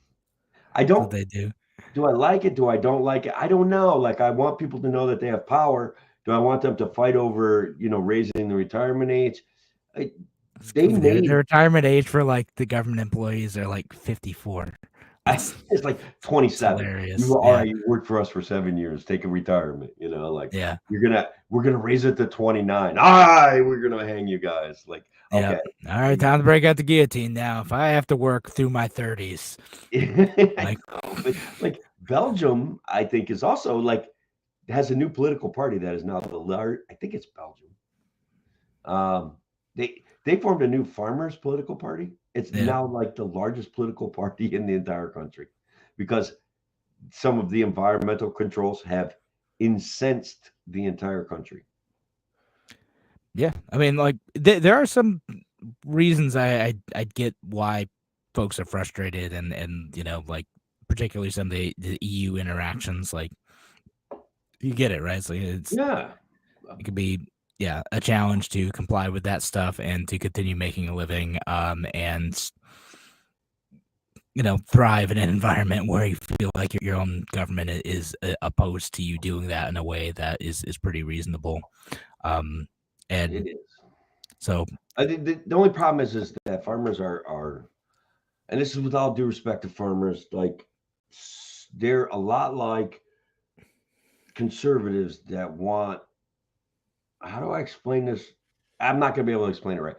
I don't. What they do. Do I like it? Do I don't like it? I don't know. Like, I want people to know that they have power. Do I want them to fight over, raising the retirement age? The retirement age for like the government employees are like 54. It's like 27. You worked for us for 7 years. Take a retirement. Yeah. We're gonna raise it to 29. We're gonna hang you guys. Like, okay. All right, time to break out the guillotine now. If I have to work through my 30s, like Belgium, I think is also like has a new political party that is now the large. I think it's Belgium. They formed a new farmers political party. It's now like the largest political party in the entire country because some of the environmental controls have incensed the entire country. Yeah, I mean, like there are some reasons I get why folks are frustrated, and like particularly some of the EU interactions. Like, you get it, right? It could be a challenge to comply with that stuff and to continue making a living, and thrive in an environment where you feel like your own government is opposed to you doing that in a way that is pretty reasonable. And it is. So I think the only problem is that farmers are, and this is with all due respect to farmers, like they're a lot like conservatives that want. How do I explain this? I'm not going to be able to explain it right.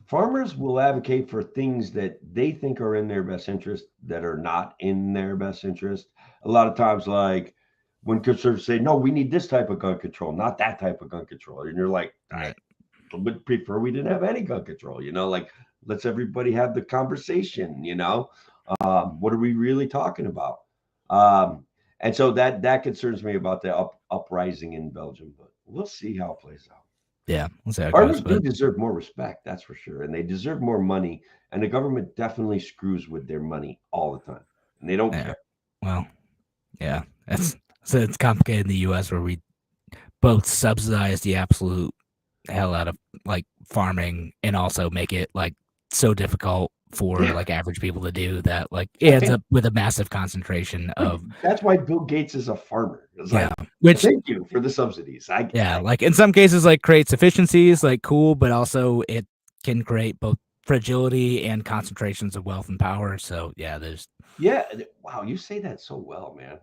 Farmers will advocate for things that they think are in their best interest that are not in their best interest. A lot of times, like when conservatives say, no, we need this type of gun control, not that type of gun control. And you're like, I would prefer we didn't have any gun control, like let's everybody have the conversation, what are we really talking about? And so that concerns me about the uprising in Belgium, but we'll see how it plays out. Yeah, we'll see how it farmers goes, do deserve more respect, that's for sure, and they deserve more money. And the government definitely screws with their money all the time, and they don't care. Well, yeah, it's complicated in the U.S. where we both subsidize the absolute hell out of like farming and also make it like so difficult for like average people to do that like it ends up with a massive concentration of. That's why Bill Gates is a farmer. It's which thank you for the subsidies. Like in some cases like creates efficiencies, like cool, but also it can create both fragility and concentrations of wealth and power. So wow, you say that so well, man.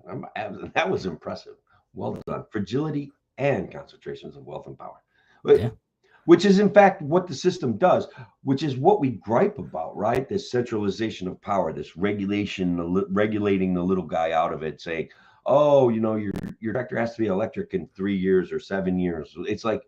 That was impressive. Well done. Fragility and concentrations of wealth and power. Which is in fact what the system does, which is what we gripe about, right? This centralization of power, this regulating the little guy out of it, saying, oh, your tractor has to be electric in 3 years or 7 years. It's like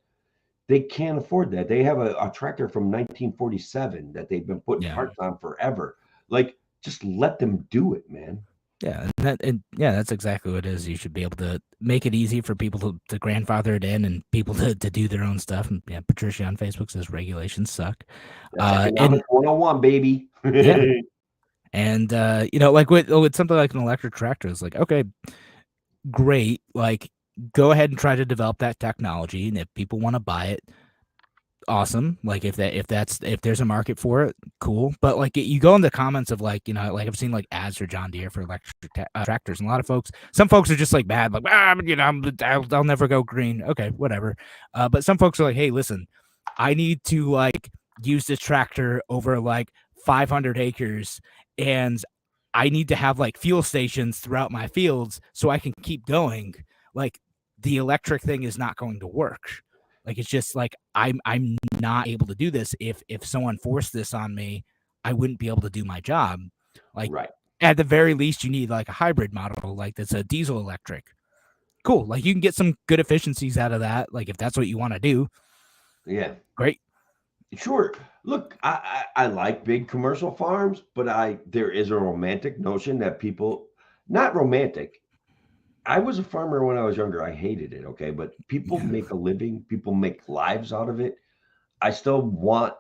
they can't afford that. They have a tractor from 1947 that they've been putting parts on forever. Like, just let them do it, man. Yeah, that's exactly what it is. You should be able to make it easy for people to grandfather it in and people to do their own stuff. And Patricia on Facebook says regulations suck. And 101, baby. And like with something like an electric tractor, it's like, okay, great. Like, go ahead and try to develop that technology, and if people want to buy it, awesome. Like if there's a market for it, cool. But like you go in the comments of like like I've seen like ads for John Deere for electric tractors, and a lot of some folks are just like mad, like I'll never go green. Okay, whatever. But some folks are like, hey, listen, I need to like use this tractor over like 500 acres, and I need to have like fuel stations throughout my fields so I can keep going. Like the electric thing is not going to work. Like, it's just like, I'm not able to do this. If someone forced this on me, I wouldn't be able to do my job. Like, at the very least, you need like a hybrid model, like that's a diesel electric. Cool. Like, you can get some good efficiencies out of that. Like, if that's what you want to do. Yeah. Great. Sure. Look, I like big commercial farms, but there is a romantic notion that people, not romantic. I was a farmer when I was younger. I hated it. Okay, but people make a living. People make lives out of it. I still want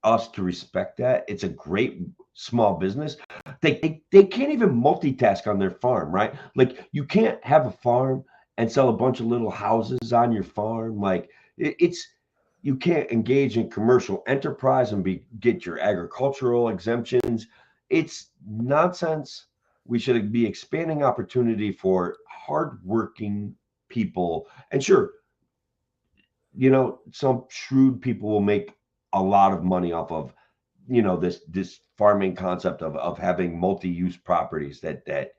us to respect that. It's a great small business. They can't even multitask on their farm, right? Like you can't have a farm and sell a bunch of little houses on your farm. Like it's you can't engage in commercial enterprise and get your agricultural exemptions. It's nonsense. We should be expanding opportunity for hardworking people. And sure, some shrewd people will make a lot of money off of, this farming concept of having multi-use properties that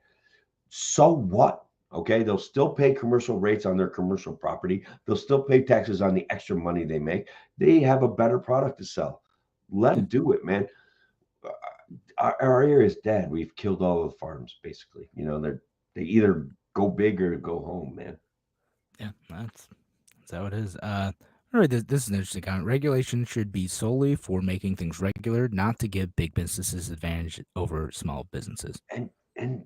so what? Okay, they'll still pay commercial rates on their commercial property. They'll still pay taxes on the extra money they make. They have a better product to sell. Let them do it, man. Our area is dead. We've killed all the farms, basically. They either go big or go home, man. Yeah, that's how it is. All right, this is an interesting comment. Regulation should be solely for making things regular, not to give big businesses advantage over small businesses. And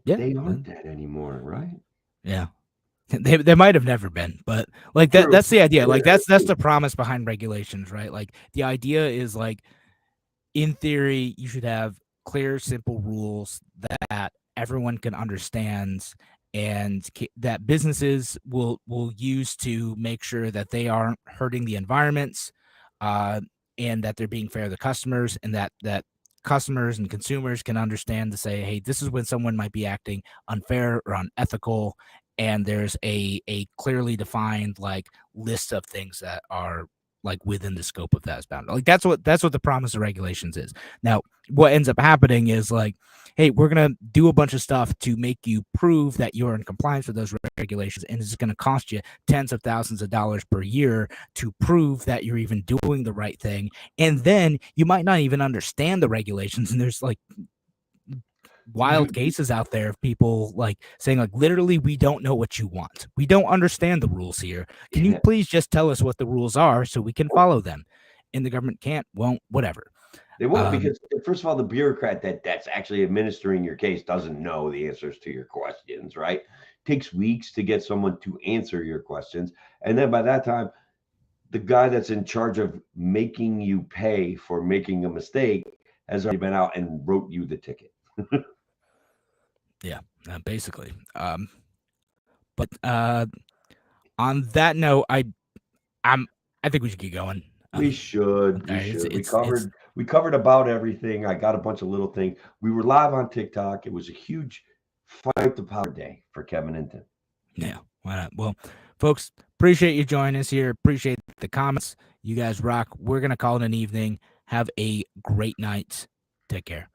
Yeah, they aren't that anymore, right? Yeah. They might have never been, but like that's the idea. Like that's the promise behind regulations, right? Like the idea is like in theory you should have clear, simple rules that everyone can understand and that businesses will use to make sure that they aren't hurting the environments, and that they're being fair to customers, and that customers and consumers can understand to say, hey, this is when someone might be acting unfair or unethical, and there's a clearly defined like list of things that are like within the scope of that is bound. Like that's what the promise of regulations is. Now, what ends up happening is like, hey, we're gonna do a bunch of stuff to make you prove that you're in compliance with those regulations, and it's gonna cost you tens of thousands of dollars per year to prove that you're even doing the right thing. And then you might not even understand the regulations, and there's like wild cases out there of people like saying like literally we don't know what you want, we don't understand the rules here, can you please just tell us what the rules are so we can follow them? And the government can't, won't, whatever. They won't, because first of all, the bureaucrat that's actually administering your case doesn't know the answers to your questions, right? Takes weeks to get someone to answer your questions, and then by that time the guy that's in charge of making you pay for making a mistake has already been out and wrote you the ticket. Yeah, basically. But on that note, I think we should keep going. We should. We covered about everything. I got a bunch of little things. We were live on TikTok. It was a huge fight the power day for Kevin and Tim. Yeah, why not? Well, folks, appreciate you joining us here. Appreciate the comments. You guys rock. We're gonna call it an evening. Have a great night. Take care.